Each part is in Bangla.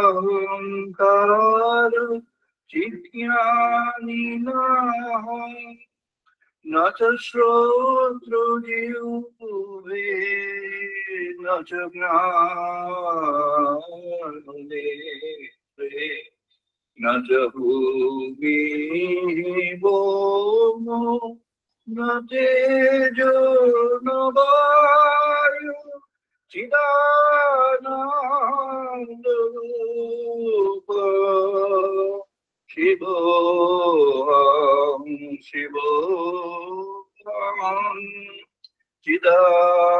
অহংকার চিজ্ঞানি না ন চ শ্রোত্র জিহ্বে ন চ ঘ্রাণনেত্রে ন চ ভূমি ভৌমো ন তেজো ন বায়ু চিদানন্দরূপ শিবোহং শিবোহং চিদানন্দরূপ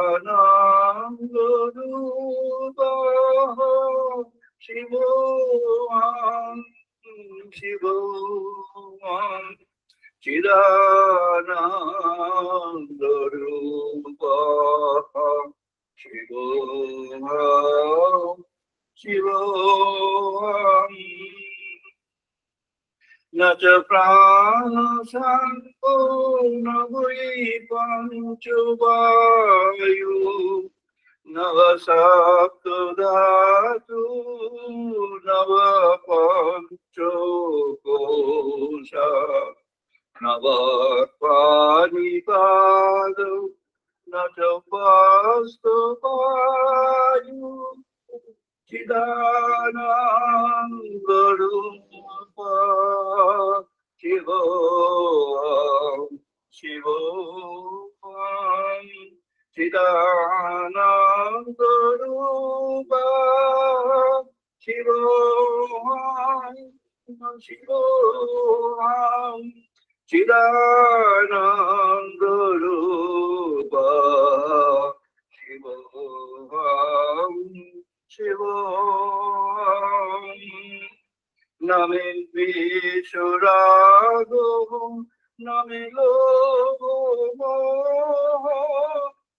শিবোহং শিবোহং চিদানন্দরূপ শিবোহং শিবোহং ন চ প্রাণসঙ্গো ন বৈ পঞ্চবায়ু নব সপ্ত ধাতু নব পঞ্চকোশ নব পাণিপাদ ন চ বাস্তবায়ু চিদানন্দরূপ শিবোহং শিবোহং চিদানন্দরূপ শিবোহং শিবোহং চিদানন্দরূপ শিবোহং শিবোহং নামে বিশ্বরাগ নামে লোভ মোহ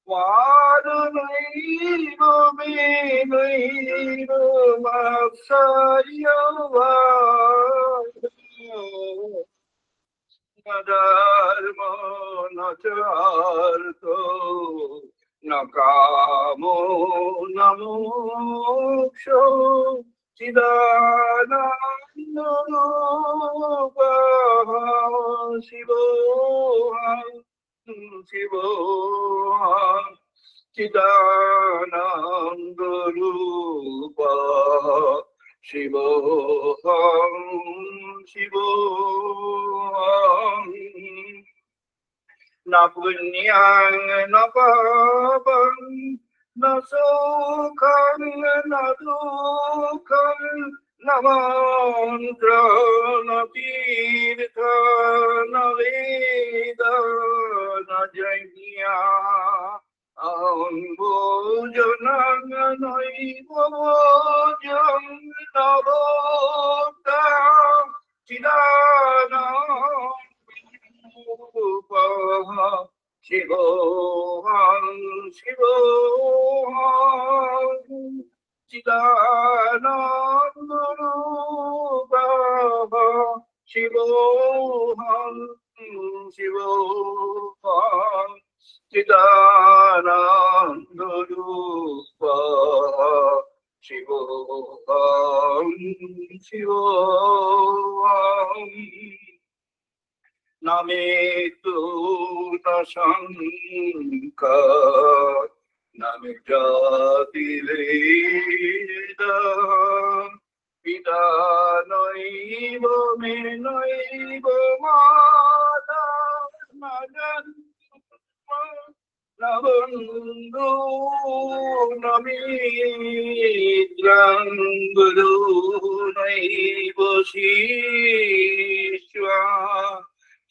মাদনৈব বিনৈব মাৎসর্য ন ধর্ম ন চ অর্থ ন কামো ন মোক্ষ চিদানন্দরূপ শিবোহং শিবোহং চিদানন্দরূপ শিবোহং শিবোহং ন পুণ্যং ন পাপং ন সুখং ন দুঃখং ন মন্ত্র ন তীর্থ ন বেদ ন যজ্ঞ ভোজনং নৈব ভোজং ন ভোক্তাং চিদানন্দরূপ শিবোহং শিবোহং চিদানন্দরূপ শিবোহং শিবোহং চিদানন্দরূপ শিবোহং শিবোহং না মৃত্যু না শঙ্কা না জাতি ভেদ পিতা নৈব মে নৈব মাতা না জন্ম না বন্ধু না মিত্রং গুরু নৈব শিষ্যা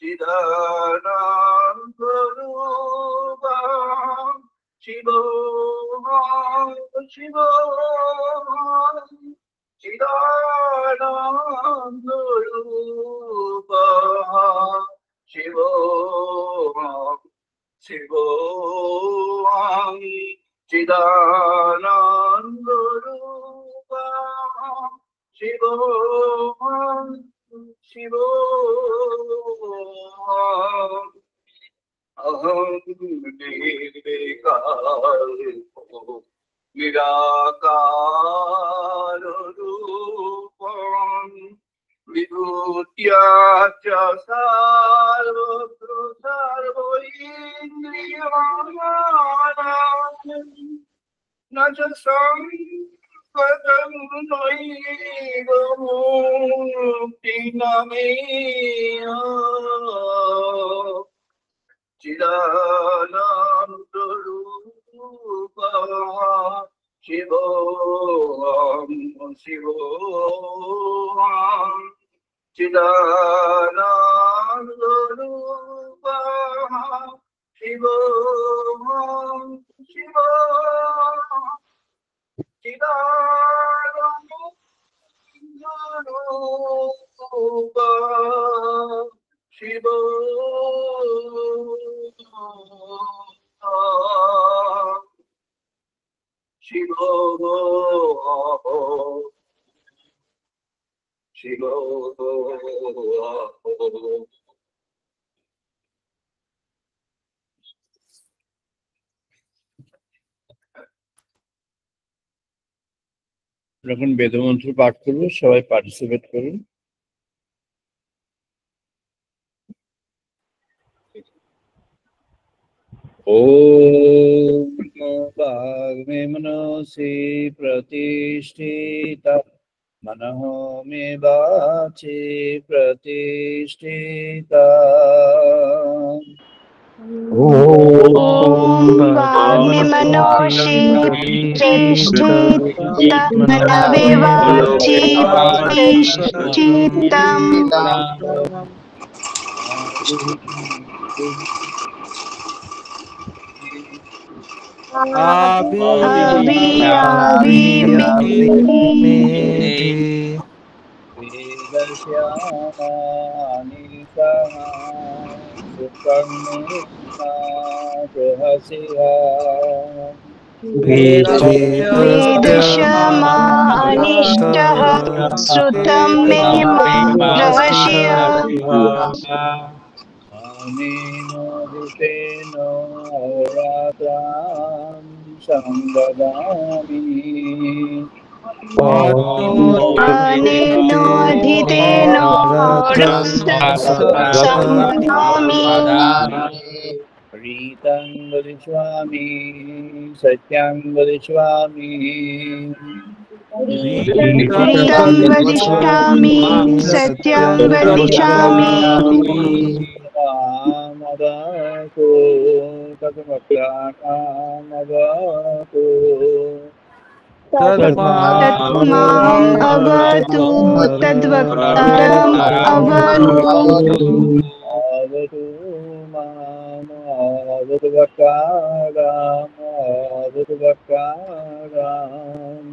চিদানন্দরূপ শিবোহং শিবোহং চিদানন্দরূপ শিবোহং শিবোহং চিদানন্দরূপ শিবোহং শিবোহং অহং নির্বিকল্পো निराकाररूपं विभूत्या च सर्वैन्द्रियाणाम् न च संपदं नैव मुक्तिनमेय चिदानन्दरूपः शिवोऽहं शिवोऽहं चिदानन्दरूपः शिवोऽहं शिवोऽहं चिदानन्दरूपः এখন বেদমন্ত্র পাঠ করবো, সবাই পার্টিসিপেট করুন। ओम वाग्मे मनसि प्रतिष्ठिता मनः मे वाचि प्रतिष्ठिता। ओम वाग्मे मनसि प्रतिष्ठिता मनवे वाचि प्रतिष्ठितम्। अभि वेदश्यामानिष्टः श्रुतं मे मा रहस्य। अनेन अहोरात्रां संददामि। अनेनाधितेन संवदामि। रीतं वदिष्यामि सत्यं वदिष्यामि। रीतं वदिष्यामि सत्यं वदिष्यामि। कामवतु तद्वक्तामवतु तत्माम् अवतु तद्वक्तारम् अवतु। अवतु माम् अवतु वक्तारम् अवतु वक्तारम्।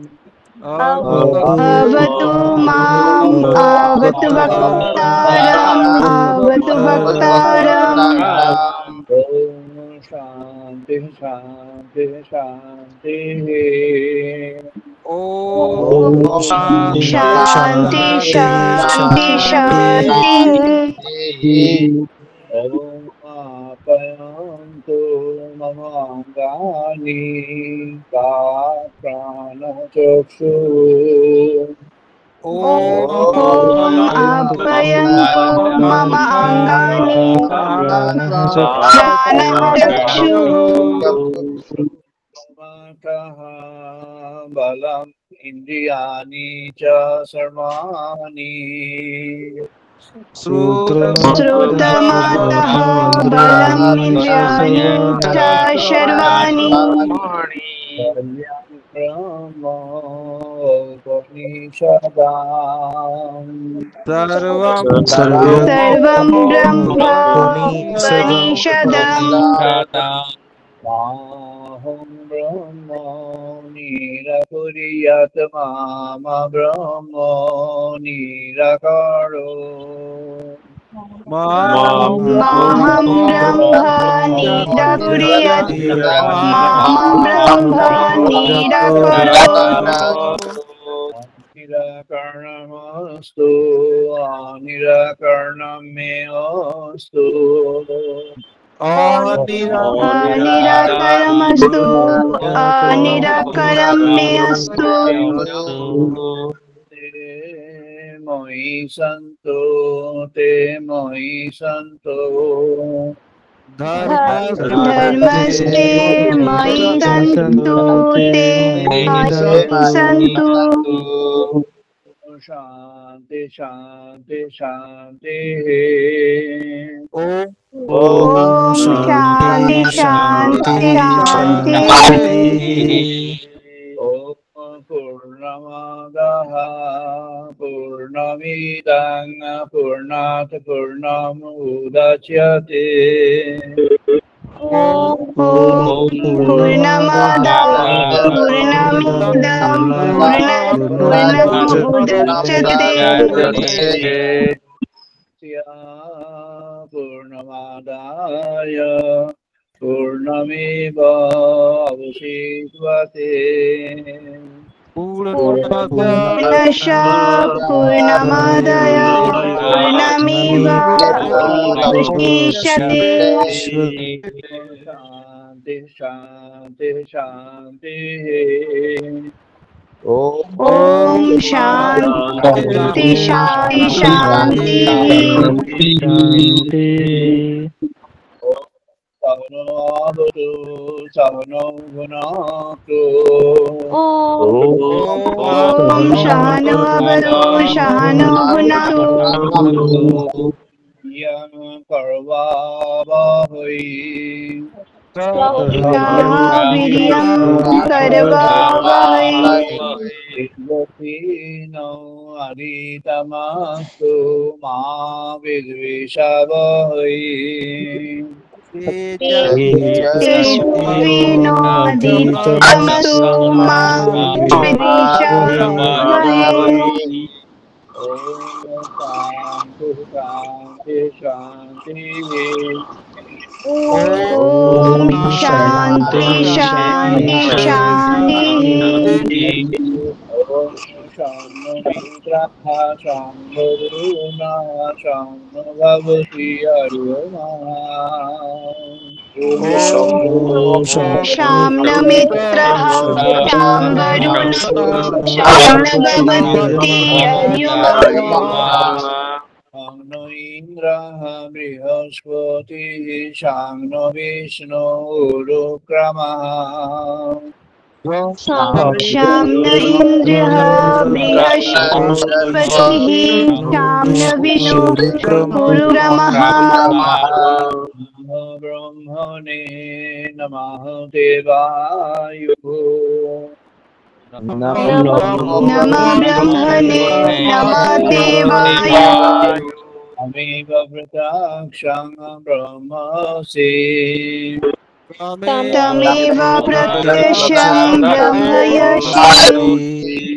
अवतु माम् अवतु वक्तारम् अवतु वक्तारम्। ओम शांति शांति शांति। ओम शांति शांति शांति। ओम आप्यायन्तु मम अङ्गानि प्राणचक्षुः। ओम आप्यायन्तु मम अङ्गानि प्राणचक्षुः। बलम् इन्द्रियाणि च सर्वाणि। श्रुतमतः बलम् इन्द्रियाणि च सर्वाणि। सर्वं ब्रह्मोपनिषदम्। माहं ब्रह्म निराकुर्यात् मा ब्रह्म निराकारो। माहं ब्रह्म निराकुर्यात् मा ब्रह्म निराकरोत्। निराकरणमस्तु निराकरणं मे अस्तु। अनिराकरमस्तु अनिराकरं मे अस्तु ते मयि सन्तु ते मयि सन्तु धर्मस्ते मयि सन्तु ते मयि सन्तु शान्ति शान्ति शान्ति ॐ शान्ति शान्ति शान्ति ॐ पूर्णमादाः पूर्णमिदं पूर्णात् पूर्णमुदच्यते पूर्णमादाय पूर्णमिदं पूर्णात् पूर्णमुदच्यते पूर्णमादाय पूर्णमेवावशिष्यते पूर्णशः पूर्णमादाय पूर्णमेवावशिष्यते शान्ति शान्ति शान्ति ॐ शान्ति शान्ति शान्तिः सहनोऽवतु सहनौ भुनातु ॐ सहनो भवतु सहनो भुनक्तु यं कर्वावहै वीर्यं करवावहै विद्वतीनो अधीतमस्तु मा विद्विषावहै तेजस्विनोऽधितमस्तु मा विद्विषावहै शान्ति शान्ति शान्तिः ॐ शान्ति शान्ति शान्तिः शान्तिः भवति शाम्नमित्रः शाम्बरुणः शाम्नभवति अर्युमः शाम्नो इन्द्रः बृहस्पतिः शाम्नो विष्णुरुक्रमः शाम्न इन्द्रः बृहस्पतिः शाम्न विष्णुरुक्रमः ब्रह्मणे नमः देवाय नमः ब्रह्मणे नमः देवाय अमेव प्रत्यक्षं ब्रह्मसि तमेव प्रत्यक्षं ब्रह्मयसि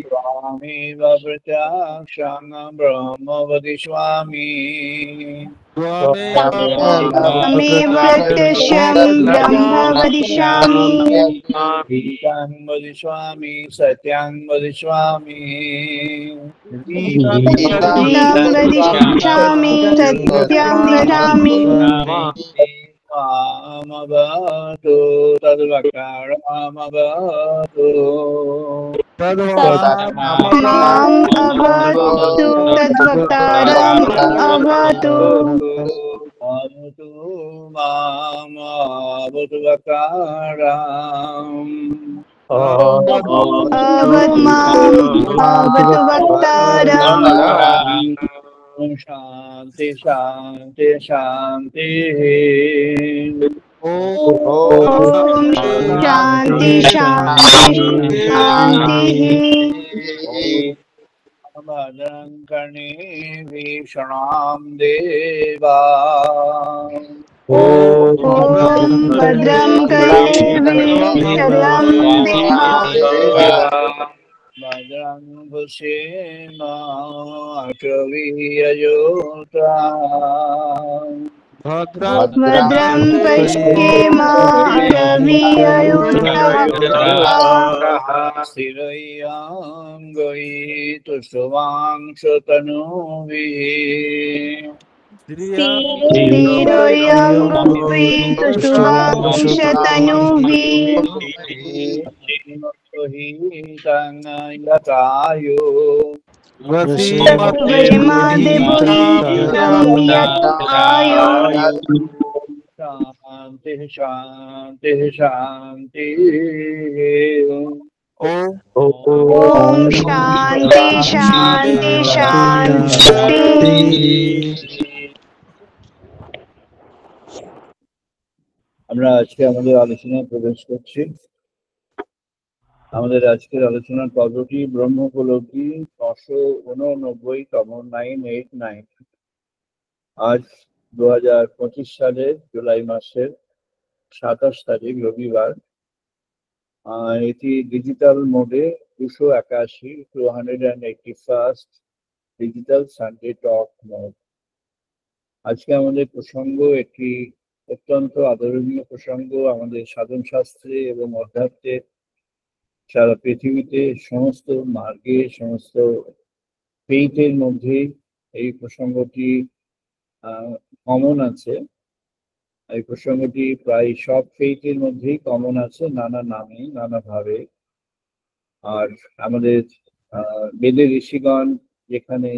त्वामेव प्रत्यक्षं ब्रह्म वदिष्यामि तमेव प्रत्यक्षं ब्रह्म वदिष्यामि गीतां वदिष्यामि सत्यं वदिष्यामि गीतं वदिष्यामि सत्यं वदामि मामवतु तद्वक्तारमवतु माम् अवतु तद्वक्तारम् अवतु अवतु मामवतु वक्तारम् अवतु माम् अवतु वक्तारम् शान्ति शान्ति शान्तिः ॐ शान्ति शान्ति शान्तिः भद्रं कर्णेभिः देवा ॐ भद्रं कर्णेभिः देवा भद्रं पश्येमाक्षवीर्यजोत्रा भद्रं पश्येमाक्षवीर्यजोत्रा स्थिरैरङ्गैः तुष्टुवांशतनूभिः धीरोऽयमपि शुभांशतनुभिः यतायो वृषिमद्भुतं यतायो शांति शांति शांति। ॐ शान्ति शान्ति शान्ति। আমরা আজকে আমাদের আলোচনায় প্রবেশ করছি। আমাদের আজকের আলোচনার পর্বটি ব্রহ্মোপলব্ধি 989তম 989। আজ 2025 সালের জুলাই মাসের 27 তারিখ রবিবার। এটি ডিজিটাল মোডে 281 ডিজিটাল সানডে টক মোড। আজকে আমাদের প্রসঙ্গ একটি অত্যন্ত আদরণীয় প্রসঙ্গ। আমাদের সাধন শাস্ত্রে এবং অধ্যাত্মে সারা পৃথিবীতে সমস্ত মার্গে সমস্ত ফেইথের মধ্যে এই প্রসঙ্গটি কমন আছে। এই প্রসঙ্গটি প্রায় সব ফেইথের মধ্যেই কমন আছে, নানা নামে নানা ভাবে। আর আমাদের বেদের ঋষিগণ যেখানে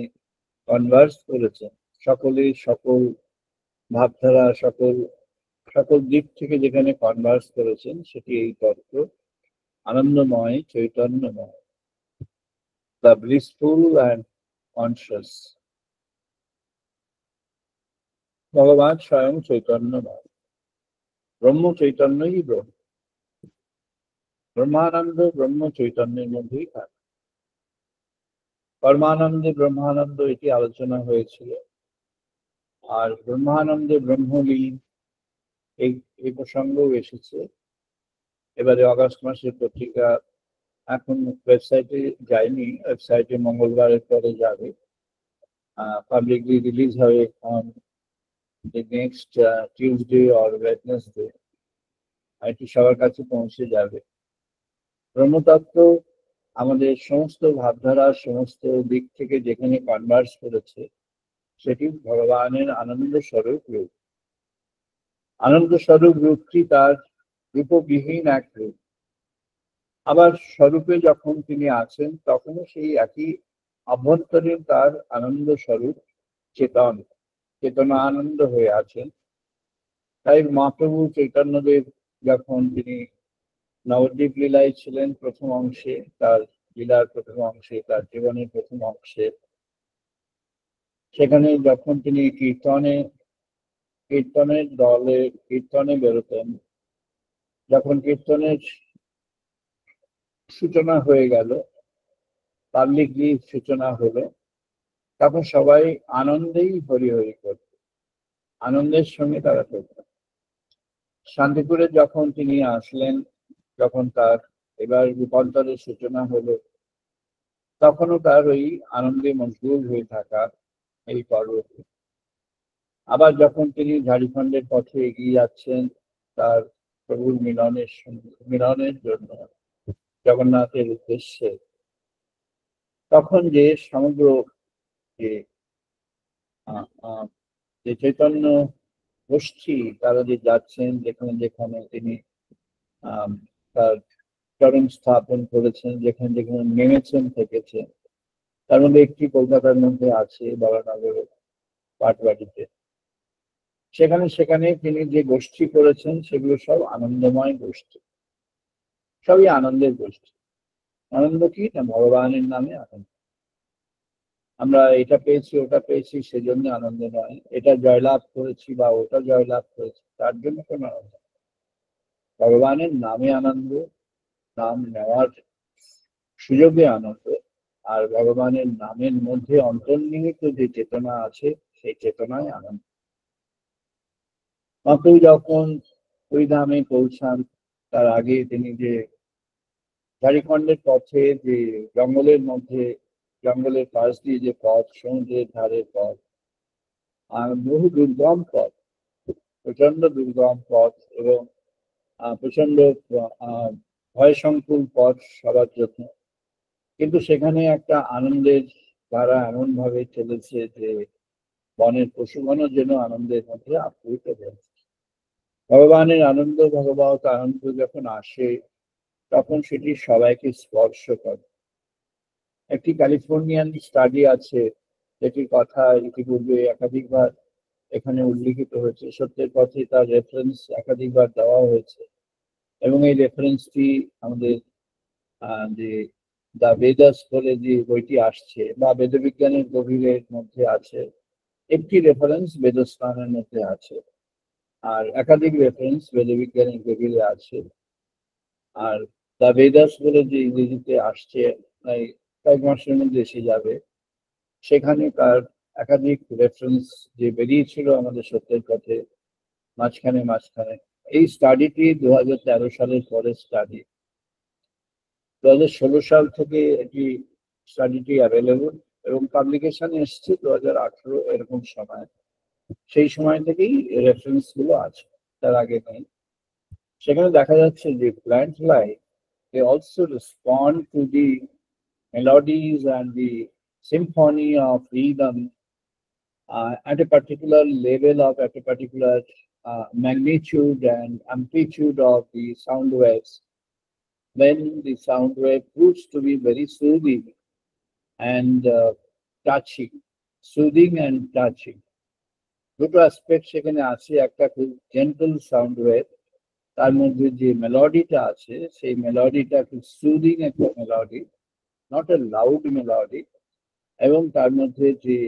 কনভার্স করেছেন, সকলেই সকল ভাবধারা সকল দিক থেকে যেখানে কনভার্স করেছেন, সেটি এই তত্ত্ব আনন্দময় চৈতন্যময়, দ্য ব্লিসফুল অ্যান্ড কনসিয়াস। ভগবান স্বয়ং চৈতন্যময়, ব্রহ্ম চৈতন্যই ব্রহ্ম, ব্রহ্মানন্দ ব্রহ্ম চৈতন্যের মধ্যেই থাকে। কর্মানন্দে ব্রহ্মানন্দ এটি আলোচনা হয়েছিল। আর ব্রহ্মানন্দে ব্রহ্মলীন এই প্রসঙ্গও এসেছে। এবারে অগাস্ট মাসের পত্রিকা এখন ওয়েবসাইটে যায়নি, ওয়েবসাইটে মঙ্গলবারের পরে যাবে, পাবলিকলি রিলিজ হবে on the next Tuesday or Wednesday। এটি সবার কাছে পৌঁছে যাবে। ব্রহ্মতত্ত্ব আমাদের সমস্ত ভাবধারা সমস্ত দিক থেকে যেখানে কনভার্স করেছে, সেটি ভগবানের আনন্দ স্বরূপ রূপ। আনন্দ স্বরূপ রূপটি তার রূপবিহীন এক রূপ। আবার স্বরূপে যখন তিনি আছেন, তখনও সেই একই অভ্যন্তরীণ তার আনন্দ স্বরূপ চেতনা আনন্দ হয়ে আছেন। তাই মহাপ্রভু চৈতন্যদেব যখন তিনি নবদ্বীপ লীলায় ছিলেন, প্রথম অংশে তার লীলার প্রথম অংশে, তার জীবনের প্রথম অংশে, সেখানে যখন তিনি কীর্তনের দলে কীর্তনে বেরোতেন, যখন কীর্তনের সূচনা হয়ে গেল, পাবলিকলি সূচনা হলো, তখন সবাই আনন্দেই হরি হরি করত, আনন্দের সঙ্গে তারা করত। শান্তিপুরে যখন তিনি আসলেন, যখন তার এবার রূপান্তরের সূচনা হলো, তখনও তার ওই আনন্দে মশগুল হয়ে থাকা এই পর্ব। আবার যখন তিনি ঝাড়খণ্ডের পথে এগিয়ে যাচ্ছেন তার প্রভুর মিলনের জন্য জগন্নাথের উদ্দেশ্যে, তখন যে সমগ্র যে চৈতন্য গোষ্ঠী তারা যে যাচ্ছেন, যেখানে যেখানে তিনি তার চরণ স্থাপন করেছেন, যেখানে যেখানে নেমেছেন থেকেছেন, তার মধ্যে একটি কলকাতার মধ্যে আছে বরানগরের পাটবাড়িতে। সেখানে তিনি যে গোষ্ঠী করেছেন, সেগুলো সব আনন্দময় গোষ্ঠী, সবই আনন্দের গোষ্ঠী। আনন্দ কি না? ভগবানের নামে আনন্দ। আমরা এটা পেয়েছি ওটা পেয়েছি সেজন্য আনন্দ নয়, এটা জয়লাভ করেছি বা ওটা জয়লাভ করেছি তার জন্য কোনো আনন্দ। ভগবানের নামে আনন্দ, নাম নেওয়ার সুযোগে আনন্দ, আর ভগবানের নামের মধ্যে অন্তর্নিহিত যে চেতনা আছে, সেই চেতনায় আনন্দ। মাত্র যখন ওই ধামে পৌঁছান, তার আগে তিনি যে ঝাড়খণ্ডের পথে, যে জঙ্গলের মধ্যে, জঙ্গলের পাশ দিয়ে যে পথ, সমুদ্রের ধারের পথ, আর বহু দুর্গম পথ, প্রচন্ড দুর্গম পথ এবং প্রচন্ড ভয়সংকুল পথ সবার জন্য, কিন্তু সেখানে একটা আনন্দের ধারা এমন ভাবে চলেছে যে বনের পশুগণও যেন আনন্দের মধ্যে আপ্লুত হয়েছে। ভগবানের আনন্দ, ভগবত আনন্দ যখন আসে তখন সেটি সবাইকে স্পর্শ করে। একটি ক্যালিফোর্নিয়ান স্টাডি আছে, যেটির কথা ইতিপূর্বে একাধিকবার এখানে উল্লিখিত হয়েছে। সত্যের পথে তার রেফারেন্স একাধিকবার দেওয়া হয়েছে, এবং এই রেফারেন্সটি আমাদের যে দ্য বেদাস বলে যে বইটি আসছে বা বেদবিজ্ঞানের গভীরের মধ্যে আছে, একটি রেফারেন্স বেদস্থানের মধ্যে আছে, আর একাধিক রেফারেন্স বেদবিজ্ঞানের গভীরে আছে। আর দ্য বেদাস বলে যে ইংরেজিতে আসছে, প্রায় কয়েক মাসের মধ্যে এসে যাবে, সেখানে তার একাধিক রেফারেন্স যে বেরিয়েছিল আমাদের সত্যের পথে মাঝখানে মাঝখানে। এই স্টাডিটি 2013 সালের পরের স্টাডি। 2016 সাল থেকে এটি স্টাডিটি অ্যাভেলেবল, এবং পাবলিকেশন এসছে 2018 এরকম সময়। সেই সময় থেকেই রেফারেন্স গুলো আছে, তার আগে নেই। সেখানে দেখা যাচ্ছে যে plant life they also respond to the melodies and the symphony of rhythm at a particular level of at a particular magnitude and amplitude of the sound waves, when the sound wave proves to be very soothing and touching, soothing and touching. দুটো অ্যাসপেক্ট সেখানে আছে, একটা খুব জেন্টল সাউন্ড ওয়েভ, তার মধ্যে যে মেলোডিটা আছে সেই মেলোডিটা খুব সুদিং একটা melody, not a loud melody, এবং তার মধ্যে যে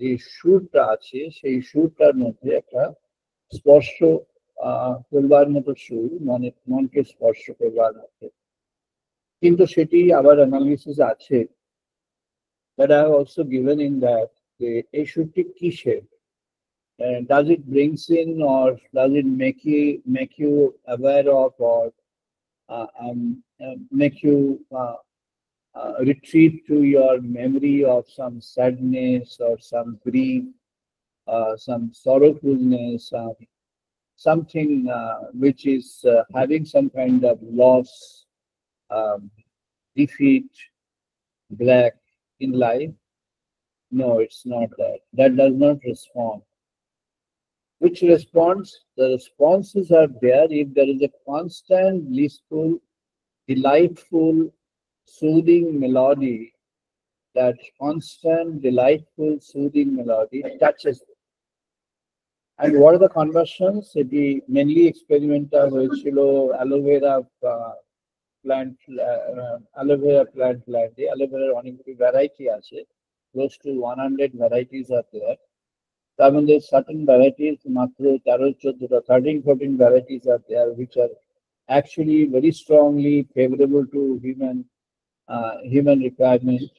যে সুরটা আছে সেই সুরটার মধ্যে একটা স্পর্শ করবার মতো সুর, মানে মনকে স্পর্শ করবার মতো। কিন্তু সেটি আবার অ্যানালিসিস আছে, that I have also given in that যে এই সুরটি কিসের, does it brings in or does it make you aware of or make you retreat to your memory of some sadness or some grief, some sorrowfulness, something which is having some kind of loss, um, defeat, black in life? No, it's not that. That does not respond. Which response? The responses are there if there is a constant, blissful, delightful, soothing melody. That constant, delightful, soothing melody touches them. And what are the conversions? এটি mainly experimental হয়েছিল aloe vera plant, aloe vera plant land. Aloe vera অনেকগুলি ভ্যারাইটি আছে, close to 100 varieties are there. তার মধ্যে certain varieties মাত্র 13-14 13-14 varieties are there which are actually very strongly favorable to human requirement,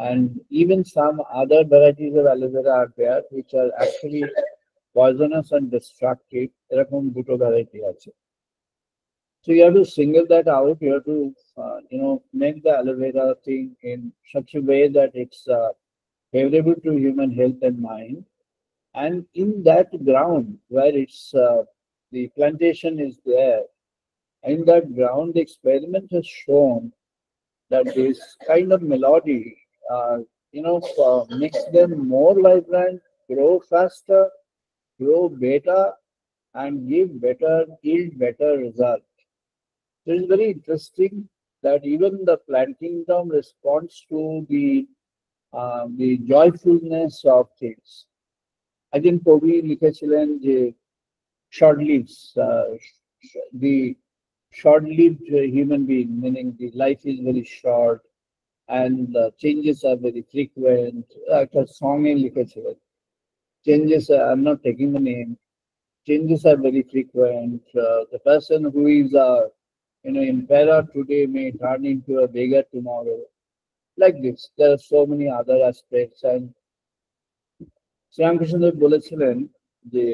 and even some other varieties of aloe vera are there which are actually poisonous and destructive. এরকম দুটো ভ্যারাইটি আছে। So you have to single that out. You have to make the aloe vera thing in such a way that it's favorable to human health and mind. And in that ground where it's the plantation is there, in that ground the experiment has shown that this kind of melody makes them more vibrant, grow faster, grow better, and give better yield, better result. So it's very interesting that even the plant kingdom responds to the joyfulness of things. I think কবি লিখেছিলেন যে short lives, the short-lived human being, meaning the life is very short and the changes are very frequent. একটা song এ লিখেছিলেন, changes, I'm not taking the name, changes are very frequent. The person who is emperor today may turn into a beggar tomorrow. Like this, there are so many other aspects. And Sri Ramakrishna Dev বলেছিলেন যে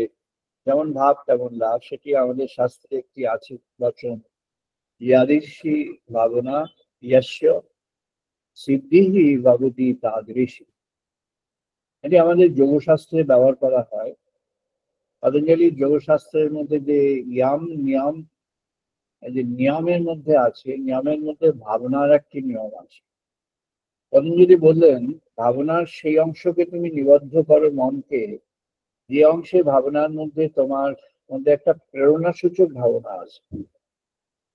যেমন ভাব তেমন লাভ, সেটি আমাদের শাস্ত্রে একটি আছে বচন, ইয়াদৃশী ভাবনা ইয়াস্য সিদ্ধিহি ভবতি তাদৃশী। এটি আমাদের যোগশাস্ত্রে ব্যবহার করা হয়। পতঞ্জলি যোগশাস্ত্রের মধ্যে যে নিয়ম, যে নিয়মের মধ্যে আছে, নিয়মের মধ্যে ভাবনার একটি নিয়ম আছে। পতঞ্জলি বললেন ভাবনার সেই অংশকে তুমি নিবদ্ধ করো মনকে, যে অংশে ভাবনার মধ্যে তোমার মধ্যে একটা প্রেরণা সূচক ভাবনা আছে।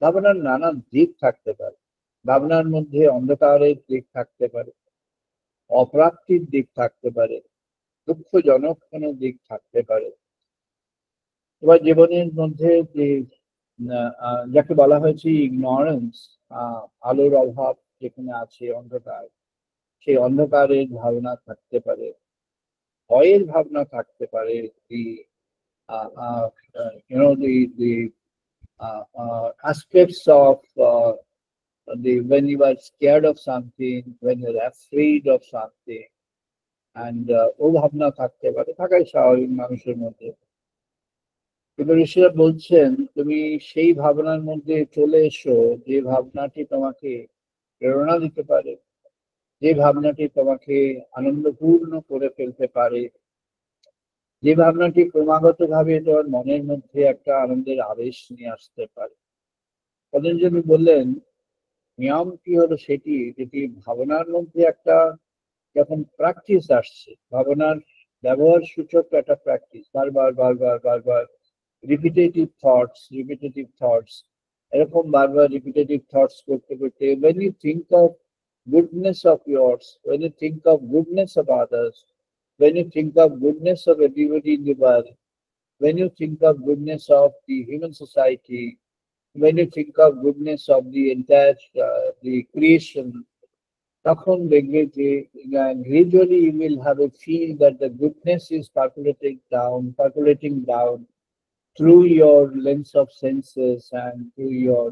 ভাবনার নানা দিক থাকতে পারে, ভাবনার মধ্যে অন্ধকারের দিক থাকতে পারে, অপ্রাপ্তির দিক থাকতে পারে, দুঃখজনক কোনো দিক থাকতে পারে। তোমার জীবনের মধ্যে যে যাকে বলা হয়েছে ইগনোরেন্স, আলোর অভাব যেখানে আছে, অন্ধকার, সেই অন্ধকারের ভাবনা থাকতে পারে, ভয়ের ভাবনা থাকতে পারে। the uh, uh, the aspects of the when you are scared of something, when you're afraid of something, and ও ভাবনা থাকতে পারে, থাকাই স্বাভাবিক মানুষের মধ্যে। কিন্তু ঋষিরা বলছেন তুমি সেই ভাবনার মধ্যে চলে এসো যে ভাবনাটি তোমাকে প্রেরণা দিতে পারে, যে ভাবনাটি তোমাকে আনন্দপূর্ণ করে ফেলতে পারে, যে ভাবনাটি ক্রমাগত ভাবে তোমার মনের মধ্যে একটা আনন্দের আবেশ নিয়ে আসতে পারে। পতঞ্জলি বললেন নিয়ম কি হলো সেটি, যেটি ভাবনার মধ্যে একটা যখন প্র্যাকটিস আসছে, ভাবনার ব্যবহার সূচক একটা প্র্যাকটিস, বারবার বারবার বারবার রিপিটেটিভ থটস, এরকম বারবার রিপিটেটিভ থটস করতে করতে when you think of goodness of yours, when you think of goodness of others, when you think of goodness of everybody in the world, when you think of goodness of the human society, when you think of goodness of the entire the creation, তখন দেখবে যে gradually you will have a feel that the goodness is percolating down through your lens of senses and through your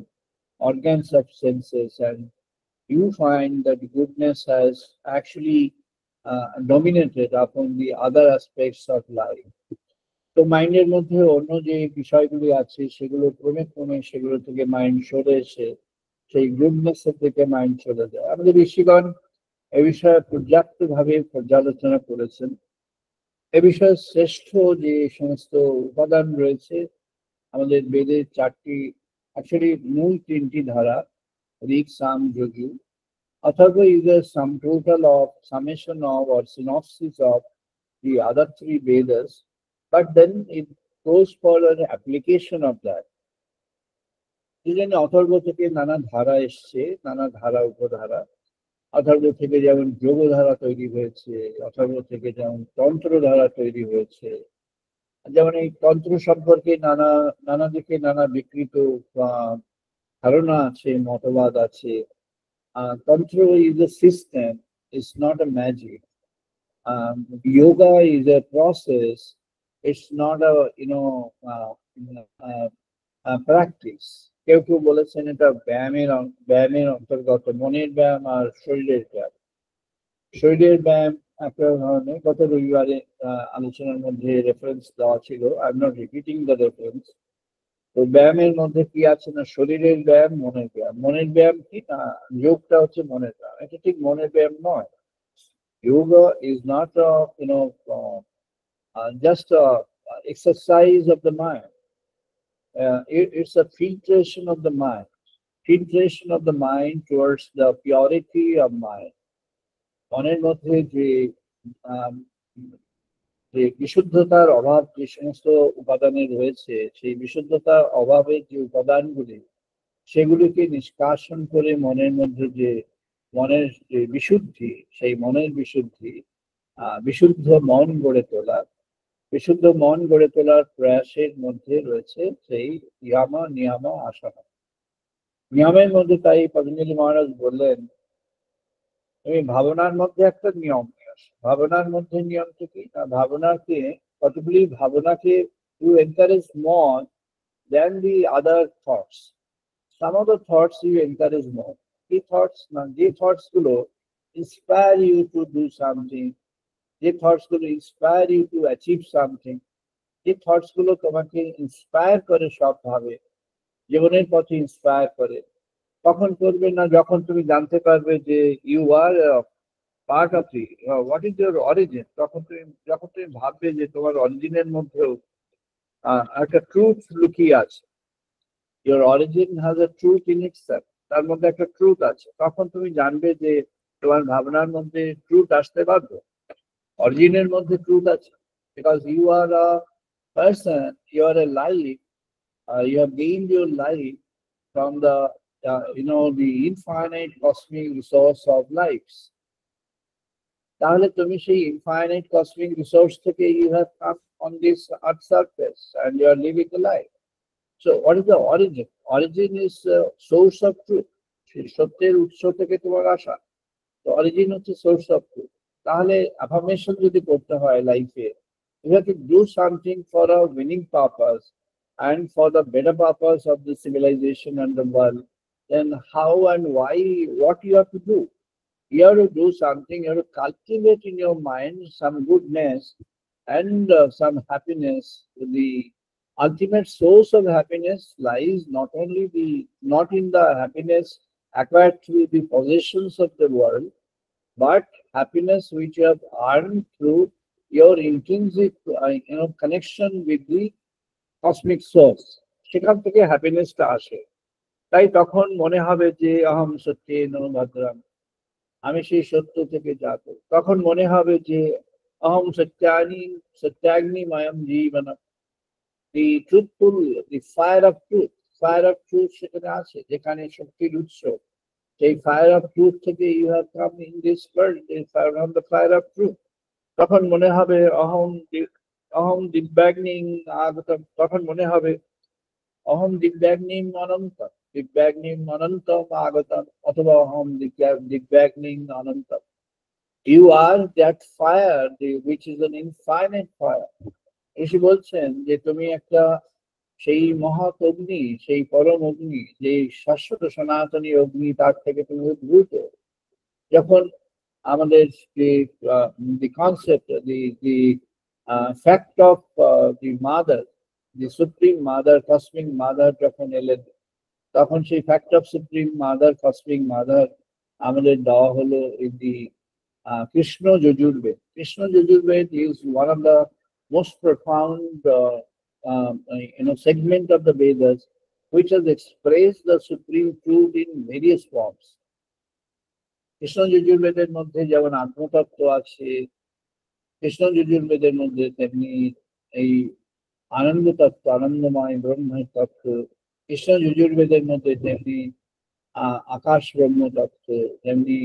organs of senses, and you find that goodness has actually dominated upon the other aspects of life. তো মাইন্ডের মধ্যে অন্য যে বিষয়গুলি আছে সেগুলো ক্রমে ক্রমে সেগুলো থেকে মাইন্ড সরে এসে সেই গুডনেস থেকে মাইন্ড চলে যায়। আমাদের ঋষিগণ এ বিষয়ে পর্যাপ্ত ভাবে পর্যালোচনা করেছেন। এ বিষয়ে শ্রেষ্ঠ যে সমস্ত উপাদান রয়েছে আমাদের বেদের চারটি, অ্যাকচুয়ালি মূল তিনটি ধারা, ঋক, সাম, যোগী। Atharva is a sum total of summation of or synopsis of the other three Vedas, but then it goes for an application of that. এই জন্য অথর্ব থেকে নানা ধারা এসছে, নানা ধারা উপধারা। অথর্ব থেকে যেমন যোগ ধারা তৈরি হয়েছে, অথর্ব থেকে যেমন তন্ত্র ধারা তৈরি হয়েছে, যেমন এই তন্ত্র সম্পর্কে নানা নানা দিকে নানা বিকৃত ধারণা আছে, মতবাদ আছে। Tantra is a system, it's not a magic. Yoga is a process, it's not a practice. কেউ কেউ বলেছেন এটা ব্যায়ামের অন্তর্গত, মনের ব্যায়াম আর শরীরের ব্যায়াম। শরীরের ব্যায়াম একটা ধরনের, গত রবিবারে আলোচনার মধ্যে রেফারেন্স দেওয়া ছিল, I am not repeating the reference. তো ব্যায়ামের মধ্যে কি আছে না, শরীরের ব্যায়াম, মনের ব্যায়াম। মনের ব্যায়াম কি না, যোগটা হচ্ছে মনের ব্যায়াম, এটা ঠিক মনের ব্যায়াম নয়। Yoga is not just a exercise of the mind. It's a filtration of the mind towards the purity of mind. মনের মধ্যে যে যে বিশুদ্ধতার অভাব যে সমস্ত উপাদানে রয়েছে, সেই বিশুদ্ধতার অভাবের যে উপাদানগুলি, সেগুলিকে নিষ্কাশন করে মনের মধ্যে যে মনের যে বিশুদ্ধি, সেই মনের বিশুদ্ধি, বিশুদ্ধ মন গড়ে তোলা, বিশুদ্ধ মন গড়ে তোলার প্রয়াসের মধ্যে রয়েছে সেই নিয়ম আসনা। নিয়মের মধ্যে তাই পতঞ্জলি মহারাজ বললেন তুমি ভাবনার মধ্যে একটা নিয়ম নিয়ে আসো। ভাবনার মধ্যে নিয়মটা কি না, ভাবনাকে কতগুলি ভাবনাকে you encourage more than the other thoughts. Some of the thoughts you encourage more. The thoughts না, যে thoughts গুলো inspire you to do something, যে thoughts গুলো inspire you to achieve something, যে thoughts গুলো তোমাকে inspire করে সব ভাবে, জীবনের পথে inspire করে, তখন করবে না যখন তুমি জানতে পারবে যে you are part of the what is your origin. যখন তুমি ভাববে যে তোমার অরিজিনের মধ্যেও একটা ট্রুথ লুকিয়ে আছে, your origin has a truth in itself, তার মধ্যে একটা ট্রুথ আছে, তখন তুমি জানবে যে তোমার ভাবনার মধ্যে ট্রুথ আসতে বাধ্য, অরিজিনের মধ্যে ট্রুথ আছে, because you are a person, you are a life, you have gained your life from the the infinite cosmic resource of lives. তাহলে তুমি সেই infinite cosmic resource থেকে you have come on this earth surface and you are living a life. So what is the origin? Origin is source of truth. সেই সত্যের উৎস থেকে তোমার আসা। তো অরিজিন হচ্ছে সোর্স অফ ট্রুথ। তাহলে অ্যাফার্মেশন যদি করতে হয় লাইফে, you have to do something for a winning purpose and for the better purpose of the civilization and the world. Then how and why, what you have to do? You have to do something, you have to cultivate in your mind some goodness and some happiness. The ultimate source of happiness lies not in the happiness acquired through the possessions of the world, but happiness which you have earned through your intrinsic connection with the cosmic source. সেখান থেকে হ্যাপিনেসটা আসে। তাই তখন মনে হবে যে অহম সত্যেন ভদ্রাম, আমি সেই সত্য থেকে জাত। তখন মনে হবে যে অহম সত্যাগ্নি ময়ম জীবন, the truthful, the fire of truth সেখানে আছে, যেখানে শক্তির উৎস। সেই ফায়ার অফ ট্রুথ থেকে you have come in this world, from the fire of truth. তখন মনে হবে অহম দিব্যাগ্নিং আগতম, তখন মনে হবে অহম দিব্যাগ্নিম অনন্তম আগতম, অথবা অহম দিব্যাগ্নিং অনন্তম। You are that fire which is an infinite fire. ঋষি বলছেন যে তুমি একটা সেই মহৎ অগ্নি, সেই পরম অগ্নি, যে শাশ্বত সনাতনী অগ্নি, তার থেকে তুমি উদ্ভূত। যখন আমাদের the concept, the fact of the mother, the supreme mother, cosmic mother যখন এলেন, তখন সেই fact of supreme mother, cosmic mother আমাদের দেওয়া হলো in the Krishna Yajurveda. Krishna Yajurveda is one of the most profound segment of the Vedas, which has expressed the supreme truth in various forms. Krishna যজুর্বেদের মধ্যে যেমন আত্মতত্ত্ব আছে, কৃষ্ণ যজুর্বেদের মধ্যে তেমনি এই আনন্দ তত্ত্ব, আনন্দময় ব্রহ্মের তত্ত্ব। কৃষ্ণ যজুর্বেদের মধ্যে তেমনি আকাশ ব্রহ্ম তত্ত্ব, তেমনি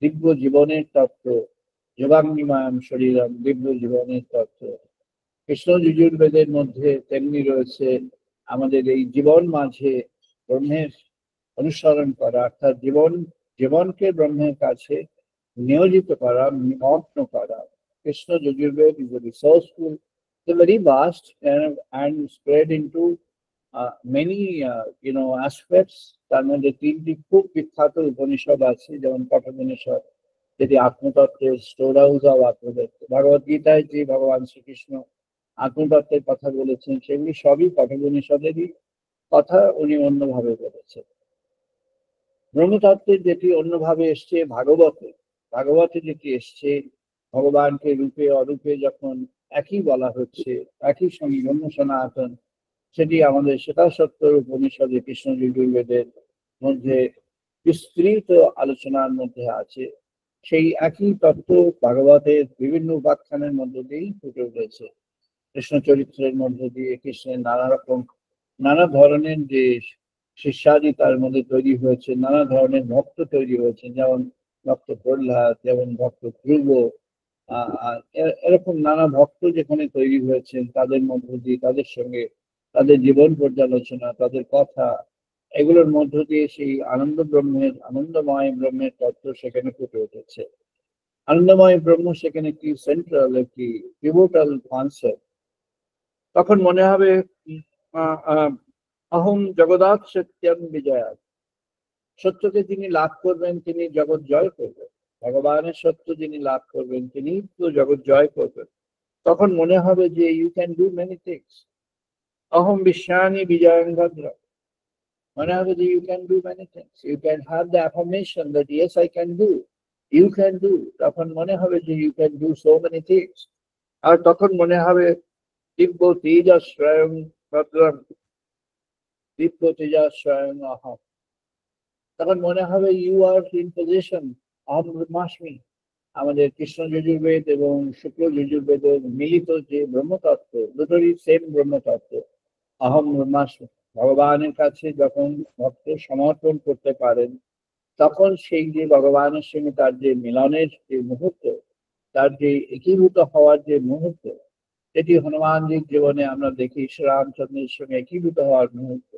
দিব্য জীবনের তত্ত্ব, যোগাগ্নিময়ম শরীরম, দিব্য জীবনের তত্ত্ব। কৃষ্ণ যজুর্বেদের মধ্যে তেমনি রয়েছে আমাদের এই জীবন মাঝে ব্রহ্মের অনুসরণ করা, অর্থাৎ জীবনকে ব্রহ্মের কাছে নিয়োজিত করা, নিমগ্ন করা। Krishna Yajurveda is a resourceful, it's very vast and spread into many aspects. তার মধ্যে তিনটি খুব বিখ্যাত উপনিষদ আছে, যেমন কঠোপনিষদ, যেটি আত্মতত্ত্বের স্টোর হাউস অব আত্মতত্ত্ব। ভগবত গীতায় যে ভগবান শ্রীকৃষ্ণ আত্মতত্ত্বের কথা বলেছেন, সেগুলি সবই কঠোপনিষদেরই কথা উনি অন্যভাবে বলেছেন। ব্রহ্মতত্ত্বের যেটি অন্যভাবে এসছে ভাগবতে যেটি এসছে, ভগবানকে রূপে অরূপে যখন একই বলা হচ্ছে, একই সঙ্গে ব্রহ্ম সনাতন, সেটি আমাদের শ্বেতাসত্তর উপনিষদে কৃষ্ণ যজুর্বেদের মধ্যে বিস্তৃত আলোচনার মধ্যে আছে। সেই একই তত্ত্ব ভাগবতের বিভিন্ন উপাখ্যানের মধ্য দিয়েই ফুটে উঠেছে। কৃষ্ণ চরিত্রের মধ্য দিয়ে কৃষ্ণের নানা ধরনের যে শিষ্যাদি তার মধ্যে তৈরি হয়েছে, নানা ধরনের ভক্ত তৈরি হয়েছে, যেমন ভক্ত প্রহ্লাদ, যেমন ভক্ত ধ্রুব, এরকম নানা ভক্ত যেখানে তৈরি হয়েছেন, তাদের মধ্য দিয়ে, তাদের সঙ্গে তাদের জীবন পর্যালোচনা, তাদের কথা, এগুলোর মধ্য দিয়ে সেই আনন্দময় ব্রহ্মের তত্ত্ব সেখানে ফুটে উঠেছে। আনন্দময় ব্রহ্ম সেখানে একটি সেন্ট্রাল, একটি পিভটাল কনসেপ্ট। তখন মনে হবে অহম জগদাৎ সত্যম বিজয়া, সত্যকে যিনি লাভ করবেন তিনি জগৎ জয় করবেন। ভগবানের সত্য যিনি লাভ করবেন তিনি তো জগৎ জয় করবেন। তখন মনে হবে যে you can do many things. অহম বিশ্বানি বিজয়ং ভদ্র, মনে হবে যে you can do many things, you can have the affirmation that yes I can do, you can do. তখন মনে হবে যে you can do so many things. আর তখন মনে হবে দিব্য তেজস স্বয়ং ভদ্রম, দিব্য তেজস স্বয়ং অহম। তখন মনে হবে ইউ আর ইন পজিশন অহম ব্রহ্মাস্মি, আমাদের কৃষ্ণ যজুর্বেদ এবং শুক্ল যজুর্বেদের মিলিত যে ব্রহ্মতত্ত্ব, দুটোরই সেম ব্রহ্মতত্ত্ব, অহম ব্রহ্মাস্মি। ভগবানের কাছে যখন ভক্ত সমর্পণ করতে পারেন, তখন সেই যে ভগবানের সঙ্গে তার যে মিলনের যে মুহূর্ত, তার যে একীভূত হওয়ার যে মুহূর্ত, এটি হনুমানজির জীবনে আমরা দেখি শ্রীরামচন্দ্রের সঙ্গে একীভূত হওয়ার মুহূর্ত।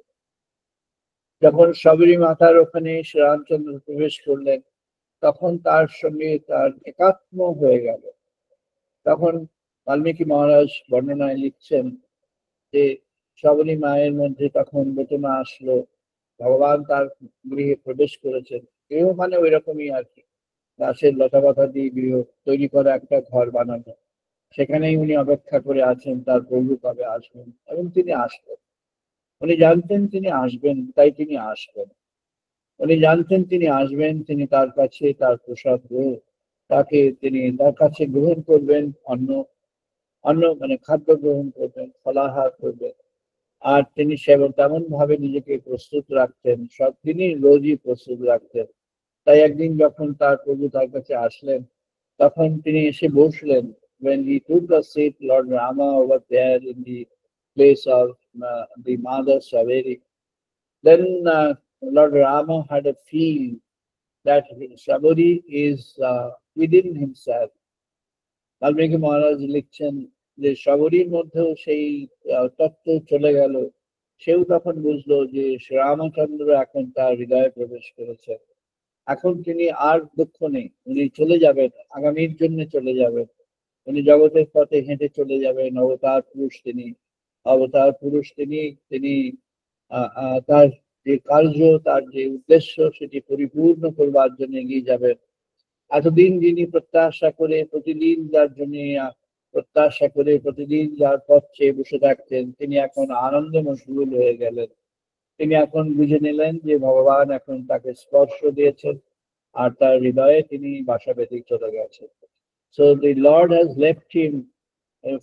যখন শবরী মাতার ওখানে শ্রীরামচন্দ্র প্রবেশ করলেন, তখন তার সঙ্গে তার একাত্ম হয়ে গেল। তখন বাল্মীকি মহারাজ বর্ণনায় লিখছেন যে শবরী মায়ের মধ্যে তখন বেদনা আসলো, ভগবান তার গৃহে প্রবেশ করেছেন। গৃহ মানে ওই রকমই আর কি, গাছের লতা পাতা দিয়ে গৃহ তৈরি করা একটা ঘর বানানো, সেখানেই উনি অপেক্ষা করে আছেন তার প্রভু কবে আসবেন, এবং তিনি আসবেন। উনি জানতেন তিনি আসবেন, তাই তিনি আসবেন। উনি জানতেন তিনি আসবেন, তিনি তার কাছে তার প্রসাদ হয়ে তাকে তিনি তার কাছে গ্রহণ করবেন, অন্ন অন্ন মানে খাদ্য গ্রহণ করবেন, ফলাহার করবেন। আর তিনি সেবন তেমন ভাবে নিজেকে প্রস্তুত রাখতেন, সব তিনি রোজই প্রস্তুত রাখতেন। তাই একদিন যখন তার প্রভু তার কাছে আসলেন, তখন তিনি এসে বসলেন। When he took a seat, Lord Rama over there in the place of the Mother Saveri, then Lord Rama had a feel that Sabari is within himself. Valmiki মহারাজ লিখছেন যে শবরীর মধ্যেও সেই তত্ত্ব চলে গেল। সেও তখন বুঝলো যে শ্রীরামচন্দ্র এখন তার হৃদয়ে প্রবেশ করেছে। এখন তিনি আর দুঃখ নেই, উনি চলে যাবেন, আগামীর জন্য চলে যাবেন। উনি জগতের পথে হেঁটে চলে যাবেন। অবতার পুরুষ তিনি, অবতার পুরুষ তিনি। তিনি তার যে কার্য, তার যে উদ্দেশ্য, সেটি পরিপূর্ণ করবার জন্য এগিয়ে যাবেন। এতদিন যিনি প্রত্যাশা করে প্রতিদিন যার জন্য প্রত্যাশা করে প্রতিদিন যার পথ চেয়ে বসে থাকতেন, তিনি এখন আনন্দে মশগুল হয়ে গেলেন। তিনি এখন বুঝে নিলেন যে ভগবান এখন তাকে স্পর্শ দিয়েছেন, আর তার হৃদয়ে তিনি বাসা বেঁধে চলে গেছেন। So the Lord has left him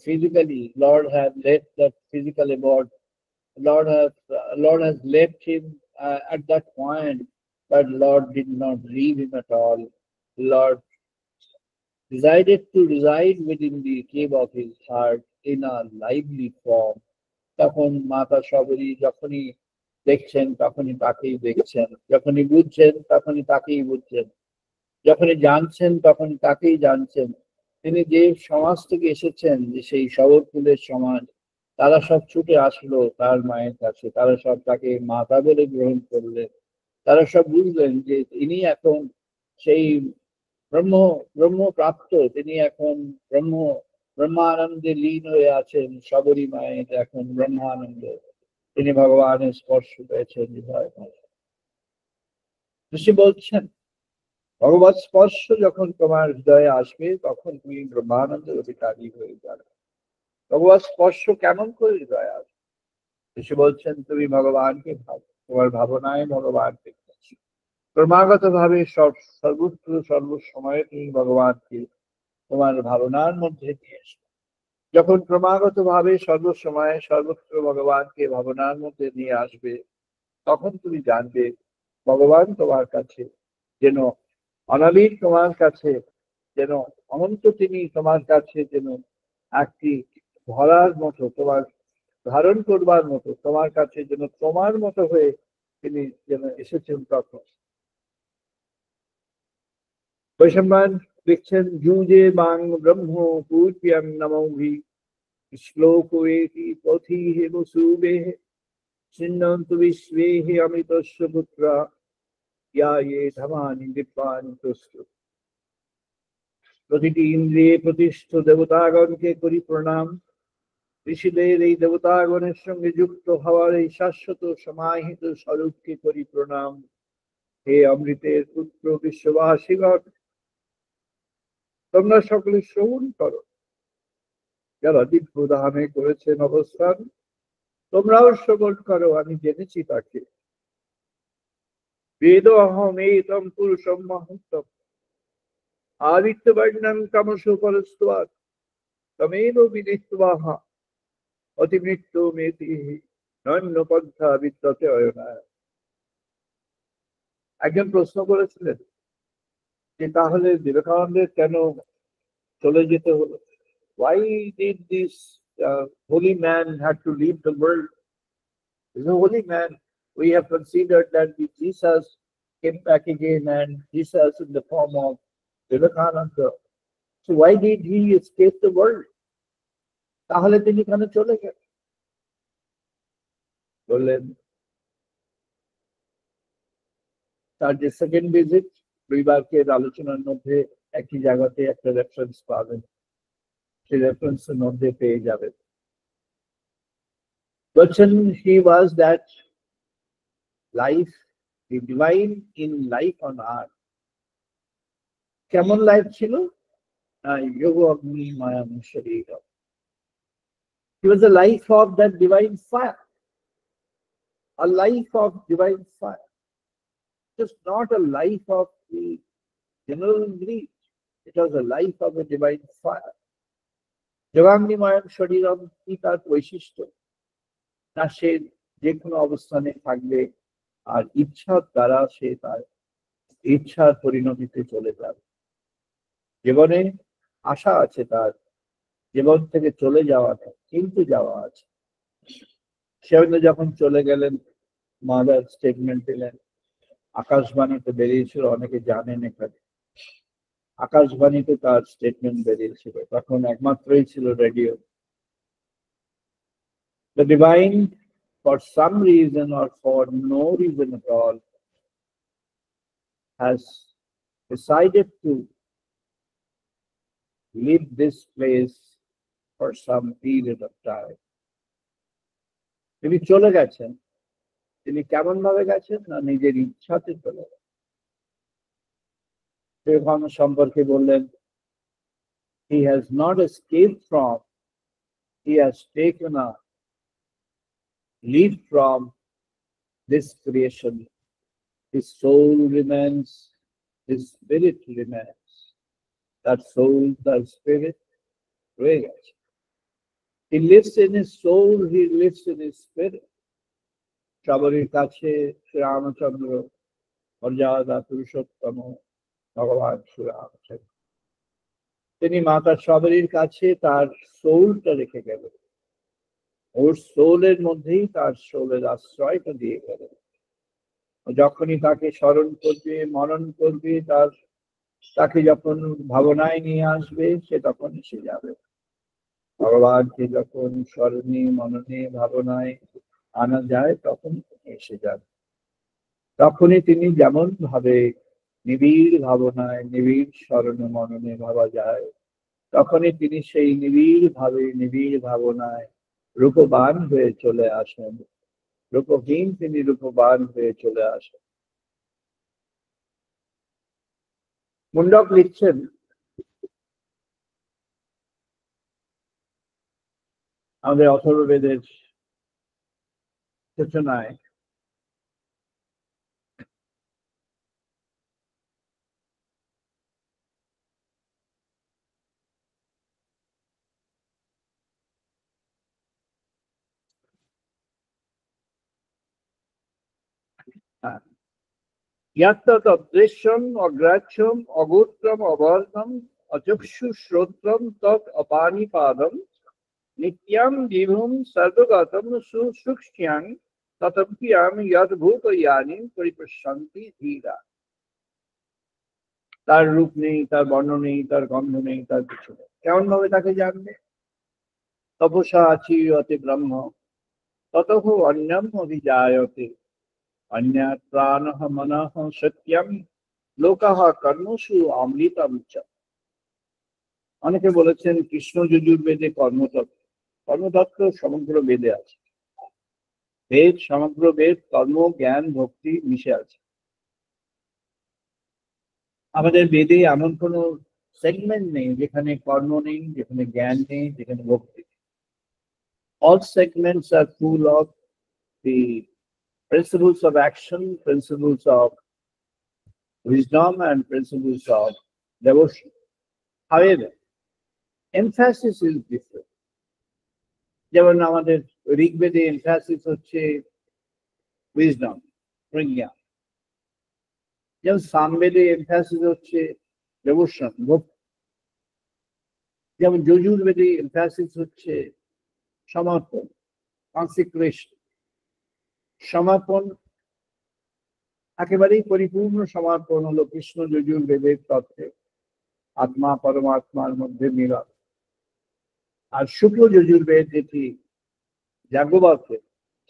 physically. Lord has left that physical abode. Lord has left him at that point, but Lord did not leave him at all. Lord decided to reside within the cave of his heart in a lively form. তখন মাতা শবরী যখনই দেখছেন, তখনই তাকেই দেখছেন, যখনই বুঝছেন তখনই তাকেই বুঝছেন, যখনই জানছেন তখনই তাকেই জানছেন। তিনি যে সমাজ থেকে এসেছেন, যে সেই শবরকুলের সমাজ, তারা সব ছুটে আসলো তার মায়ের কাছে, তারা সব তাকে মাতা বলে গ্রহণ করলেন। তারা সব বুঝলেন যে তিনি এখন সেই ব্রহ্ম ব্রহ্ম প্রাপ্ত, তিনি এখন ব্রহ্মানন্দে লীন হয়ে আছেন। শবরী মায়ের এখন ব্রহ্মানন্দ, তিনি ভগবানের স্পর্শ পেয়েছেন হৃদয়। ঋষি বলছেন ভগবত স্পর্শ যখন তোমার হৃদয়ে আসবে, তখন তুমি ব্রহ্মানন্দের অধিকারী হয়ে যাবে। ভগবত স্পর্শ কেমন করে হৃদয়ে আসবে? ঋষি বলছেন তুমি ভগবানকে ভাবো, তোমার ভাবনায় ভগবানকে ক্রমাগত ভাবে সর্বত্র সর্বসময়ে তুমি ভগবানকে তোমার ভাবনার মধ্যে নিয়ে এসো। যখন ক্রমাগত ভাবে সর্বসময়ে সর্বত্র ভগবানকে ভাবনার মধ্যে নিয়ে আসবে, তখন তুমি জানবে ভগবান তোমার কাছে যেন অনাবিল, তোমার কাছে যেন অনন্ত, তিনি তোমার কাছে যেন একটি ধরার মতো, তোমার ধারণ করবার মতো, তোমার কাছে যেন তোমার মতো হয়ে তিনি যেন এসেছেন। তখন বৈষম্যান লিখছেন যুজে বাং ব্রহ্ম পূর্ব্যাং নমৌভি শ্লোক এতি পথি হে বসুবেহ চিন্নন্তু বিশ্বেহ অমৃতস্য পুত্রা ইয়া ये ধমানি দিব্যানি তস্তু। প্রতিটি ইন্দ্রিয়ে প্রতিষ্ঠ দেবতাগণকে করি প্রণাম। ঋষিদের এই দেবতাগণের সঙ্গে যুক্ত হওয়ার এই শাশ্বত সমাহিত স্বরূপকে করি প্রণাম। হে অমৃতের পুত্র বিশ্ববাসীগণ, তোমরা সকলে শ্রবণ করো। যারা দিব্যধামে করেছেন অবস্থান, তোমরাও শ্রবণ করো, আমি জেনেছি তাকে। বেদ অহম এতম পুরুষম মহন্তম আদিত্য বর্ণম ক্রমশ পরস্তাৎ তমেব বিদিত্বাহ অতিমৃত্যু মেতি নন্য পন্থা বিদ্যতে। একজন প্রশ্ন করেছিলেন, যে তাহলে বিবেকানন্দের কেন চলে যেতে হলো? Why did this holy man had to leave the world? He's a holy man. We have considered that Jesus came back again, and Jesus in the form of Vivekananda. So why did he escape the world? তাহলে তিনি কেন চলে গেলেন? বললেন তার যে সেকেন্ড ভিজিট, দুইবারকের আলোচনার মধ্যে একই জায়গাতে একটা রেফারেন্স পাবেন, সেই রেফারেন্সের মধ্যে পেয়ে যাবেন। বলছেন he was that life, the divine in life on earth. কেমন লাইফ ছিল? যোগ অগ্নি মায়াম শরীর। He was the life of that divine fire, a life of divine fire. Just not a life of the general greed. It was a life of a divine fire. যোগাগ্নি মায়াম শরীরম কি তার বৈশিষ্ট্য? না সে যে কোনো অবস্থানে থাকবে আর ইচ্ছার দ্বারা সে তার ইচ্ছার পরিণতিতে চলে যাবে। জীবনে আশা আছে তার, জীবন থেকে চলে যাওয়া নেই, কিন্তু যাওয়া আছে। সেজন্য যখন চলে গেলেন মাদার স্টেটমেন্ট দিলেন, আকাশবাণীতে বেরিয়েছিল, অনেকে জানেন এখানে আকাশবাণীতে তার স্টেটমেন্ট বেরিয়েছিল, তখন একমাত্রই ছিল radio. The divine, for some reason or for no reason at all, has decided to leave this place for some period of time. তিনি চলে গেছেন, তিনি কেমন ভাবে গেছেন? না নিজের ইচ্ছাতে চলে গেছেন। বিবেকানন্দ সম্পর্কে বললেন, he has not escaped from, he has taken a leave from this creation. His soul remains, his spirit remains. That soul, that spirit, রয়ে গেছে। He lives in his soul, he lives in his spirit. সবরীর কাছে শ্রীরামচন্দ্র মর্যাদা পুরুষোত্তম ভগবান শ্রীরামচন্দ্র, তিনি মাতা সবরীর কাছে তার সোলটা রেখে গেলেন, ওর সোলের মধ্যেই তার সোলের আশ্রয়টা দিয়ে গেলেন। যখনই তাকে স্মরণ করবে, মনন করবে, তাকে যখন ভাবনায় নিয়ে আসবে, সে তখন এসে যাবে। ভগবানকে যখন স্মরণে মননে ভাবনায় আনা যায়, তখন তিনি এসে যান। তখনই তিনি যেমন ভাবে নিবিড় ভাবনায়, নিবিড় স্মরণে মননে ভাবা যায়, তখনই তিনি সেই নিবিড় ভাবে, নিবিড় ভাবনায় রূপবান হয়ে চলে আসেন। রূপহীন তিনি রূপবান হয়ে চলে আসেন। মুন্ডক লিখছেন, আমাদের অথর্ববেদের সূচনায় ইয়াত্তৎ অদৃশ্যম অগ্রাহ্যম অগোত্রম অবর্ণম অচক্ষু শ্রোত্রম তৎ অপানিপাদম নিত্যম বিভুম সর্বগতম সুসূক্ষ্ম্যাং ততপ্যাং যদ্ভূতয়ানি পরিপশ্যন্তি ধীরা। তার রূপ নেই, তার বর্ণ নেই, তার গন্ধ নেই, তার কিছু নেই। কেমন ভাবে তাকে জানবে? তপসা আচিরতে ব্রহ্ম ততঃ অন্যম অভিজায়তে অন্যাৎ প্রাণঃ মনঃ সত্যম লোকঃ কর্মসু অমৃতম চ। অনেকে বলেছেন কৃষ্ণ যজুর্বেদে কর্মতত্ত্ব। কর্মতত্ত্ব সমগ্র বেদে আছে। বেদ, সমগ্র বেদ কর্ম, জ্ঞান, ভক্তি মিশে আছে। আমাদের বেদে এমন কোনো সেগমেন্ট নেই যেখানে কর্ম নেই, যেখানে জ্ঞান নেই, যেখানে ভক্তি নেই। All segments are full of the principles of action, principles of wisdom, and principles of devotion. However, emphasis is different. যেমন আমাদের ঋগ্বেদে emphasis হচ্ছে wisdom, প্রজ্ঞা। যেমন সামবেদে emphasis হচ্ছে devotion, যেমন যজুর্বেদে এমফাসিস হচ্ছে সমর্পণ, কনসিক্রেশন, সমর্পণ, একেবারেই পরিপূর্ণ সমর্পণ হলো কৃষ্ণ যজুর্বেদের তত্ত্বে আত্মা পরমাত্মার মধ্যে মিলন। আর শুক্ল যজুর্বেদ যেটি যাজ্ঞবল্ক্যের,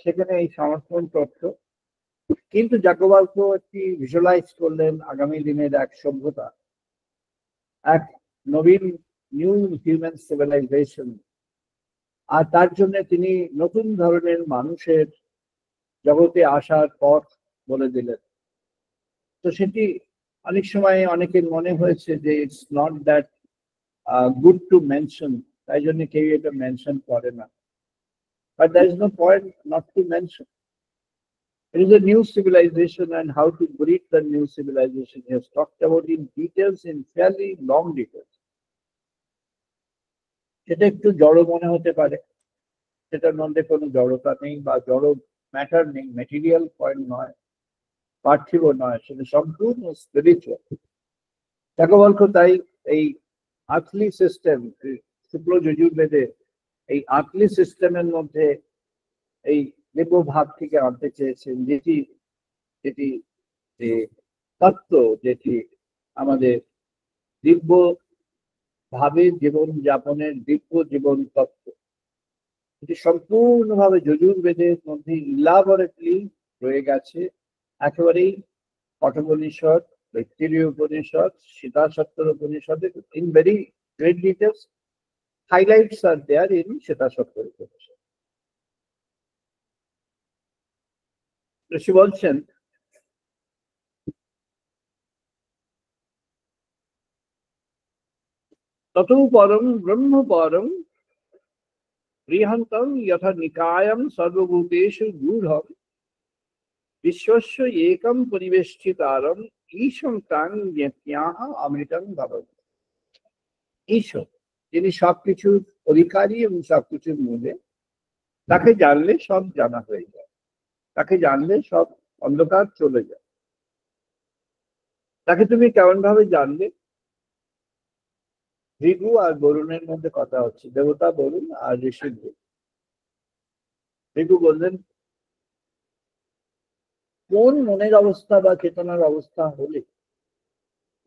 সেখানে এই সমর্পণ তত্ত্ব, কিন্তু যাজ্ঞবল্ক্য একটি ভিজুয়ালাইজ করলেন আগামী দিনের এক সভ্যতা, এক নবীন নিউ হিউম্যান সিভিলাইজেশন, আর তার জন্য তিনি নতুন ধরনের মানুষের জগতে আসার পথ বলে দিলেন। তো সেটি অনেক সময় অনেকের মনে হয়েছে যে it's not that good to mention, তাই জন্য কেউ এটা মেনশন করে না। But there is no point not to mention. It is a new civilization, and how to greet the new civilization he has talked about in details, in fairly long details. সেটা একটু জড় মনে হতে পারে, সেটার মধ্যে কোনো জড়তা নেই বা জড় ম্যাটার নেই, মেটেরিয়াল পয়েন্ট নয়, পার্থিব নয়, সেটা সম্পূর্ণ স্পিরিচুয়াল। যাজ্ঞবল্ক্য তাই এই আর্থলি সিস্টেম, শুক্ল যজুর্বেদে এই আর্থলি সিস্টেমের মধ্যে এই দেব ভাব থেকে আনতে চেয়েছেন, যেটি যেটি যে তত্ত্ব, যেটি আমাদের দিব্য ভাবে জীবন যাপনের দিব্য জীবন তত্ত্ব, এটি সম্পূর্ণভাবে যজুর্বেদের মধ্যে ইলাবোরেটলি রয়ে গেছে। একেবারেই কঠোপনিষদ, তৈত্তিরীয় উপনিষদ, সীতাসত্তর উপনিষদে in very great details highlights are there in সীতাসত্তর উপনিষদ। ঋষি বলছেন, ততো পরম ব্রহ্ম পরম বৃহন্তম যথা নিকায়ম সর্বভূতেষু গূঢ়ম বিশ্বস্য একম পরিবেষ্টিতারম ঈশম তাং জ্ঞাত্যাহ অমৃতং ভবতি। ঈশ্বর, যিনি সবকিছুর অধিকারী এবং সবকিছুর মূলে, তাকে জানলে সব জানা হয়ে যায়, তাকে জানলে সব অন্ধকার চলে যায়। তাকে তুমি কেমন ভাবে জানলে? ভৃগু আর বরুণের মধ্যে কথা হচ্ছে, দেবতা বরুণ আর ঋষি ভৃগু। ভৃগু বললেন, কোন মনের অবস্থা বা চেতনার অবস্থা হলে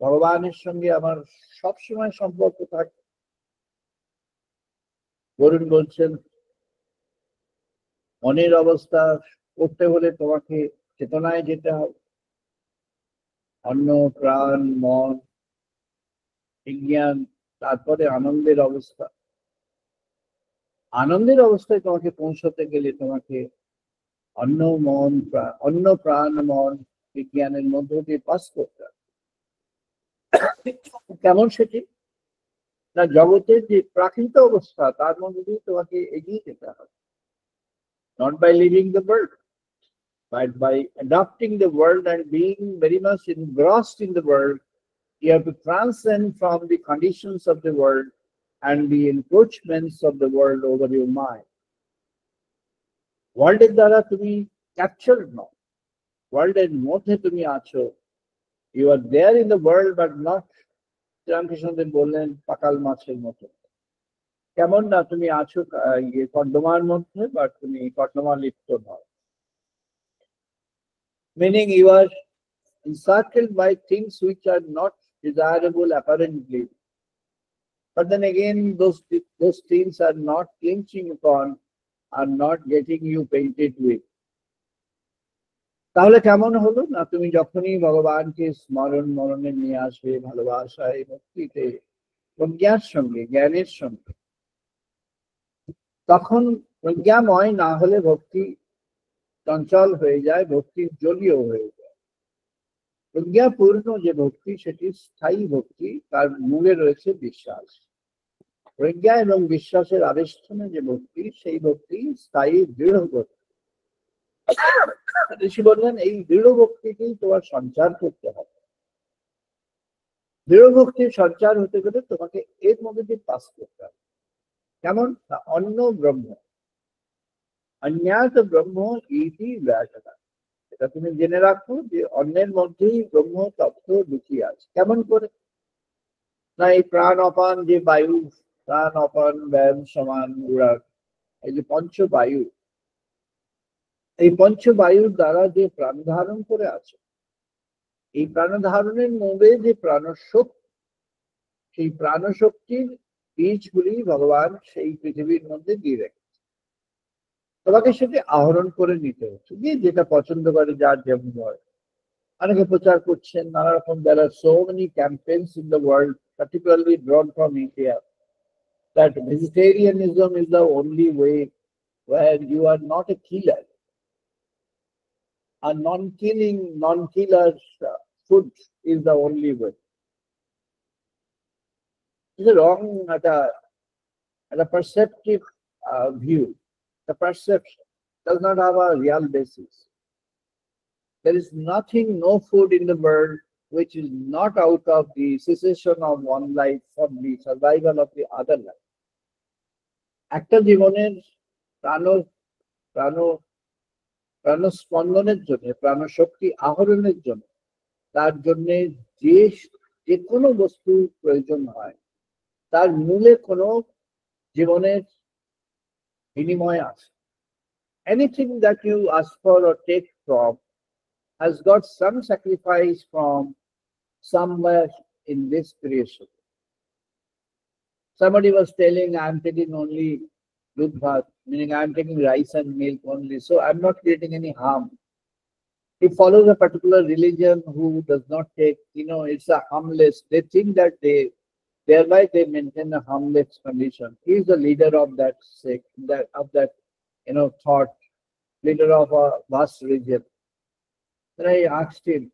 ভগবানের সঙ্গে আমার সবসময় সম্পর্ক থাকে? বরুণ বলছেন, মনের অবস্থা করতে হলে তোমাকে চেতনায় যেতে হবে। অন্ন, প্রাণ, মন, বিজ্ঞান, তারপরে আনন্দের অবস্থা। আনন্দের অবস্থায় তোমাকে পৌঁছতে গেলে তোমাকে অন্ন প্রাণ মন বিজ্ঞানের মধ্য দিয়ে পাস করতে হবে। কেমন সেটি? না, জগতের যে প্রাকৃত অবস্থা তার মধ্যে দিয়ে তোমাকে এগিয়ে যেতে হবে। Not by living the world, but by adopting the world and being very much engrossed in the world. You have to transcend from the conditions of the world and the encroachments of the world over your mind. World এর দ্বারা তুমি captured নও, world এর মধ্যে তুমি আছো। You are there in the world but not, Sri Ramakrishna Dev বললেন, পাকাল মাছের মতো। কেমন না, তুমি আছো কর্দমার মধ্যে, বাট তুমি কর্দমা লিপ্ত নও। Meaning you are encircled by things which are not desirable apparently, but then again those things are not clinching upon, are not getting you painted with. তাহলে কেমন হলো? না, তুমি যখনই ভগবানকে স্মরণ মরণে নিয়ে আসবে, ভালোবাসায়, ভক্তিতে, প্রজ্ঞার সঙ্গে, জ্ঞানের সঙ্গে, তখন প্রজ্ঞাময় না হলে ভক্তি চঞ্চল হয়ে যায়, ভক্তি জলীয় হয়ে যায়। প্রজ্ঞাপূর্ণ যে ভক্তি, সেটি স্থায়ী ভক্তি, তার মূলে রয়েছে বিশ্বাস। প্রজ্ঞা এবং বিশ্বাসের আবেষ্টনে যে ভক্তি, সেই ভক্তি স্থায়ী দৃঢ় ভক্তি। ঋষি বললেন, এই দৃঢ় ভক্তিকেই তোমার সঞ্চার করতে হবে। দৃঢ় ভক্তির সঞ্চার হতে গেলে তোমাকে এর মধ্যে দিয়ে পাস করতে হবে। কেমন? অন্য ব্রহ্ম, অন্যাত ব্রহ্ম ইতি ব্যাসনা। এটা তুমি জেনে রাখো যে অন্যের মধ্যেই ব্রহ্ম তত্ত্ব লুকিয়ে আছে। কেমন করে? না এই প্রাণ অপান যে বায়ু, প্রাণ অপান ব্যায়াম সমান উড়ার, এই যে পঞ্চবায়ু, এই পঞ্চবায়ুর দ্বারা যে প্রাণ ধারণ করে আছে, এই প্রাণ ধারণের মধ্যে যে প্রাণশক্তি, সেই প্রাণশক্তির বীজগুলি ভগবান সেই পৃথিবীর মধ্যে দিয়ে রেখেছে। তোমাকে সেটি আহরণ করে নিতে হচ্ছে, যে যেটা পছন্দ করে, যার যেমন হয়। অনেকে প্রচার করছেন নানা রকম, there are so many campaigns in the world, particularly drawn from India, that vegetarianism is the only way where you are not a killer. A non-killer food is the only way. It's a wrong, at a perceptive view. The perception does not have a real basis. There is nothing, no food in the world which is not out of the cessation of one life for the survival of the other life. একটা জীবনের প্রাণ প্রাণ প্রাণস্পন্দনের জন্য, প্রাণশক্তি আহরণের জন্য, তার জন্য যে যে কোনো বস্তু প্রয়োজন হয়, তার মূলে কোনো জীবনের বিনিময় আছে। Anything that you ask for or take from has got some sacrifice from somewhere in this creation. Somebody was telling, I'm taking only dudh bhat, meaning I'm taking rice and milk only, so I'm not creating any harm. He follows a particular religion who does not take, it's a harmless. They think that thereby they maintain a harmless condition. He is the leader of that sect, that thought, leader of a vast region. Then I asked him,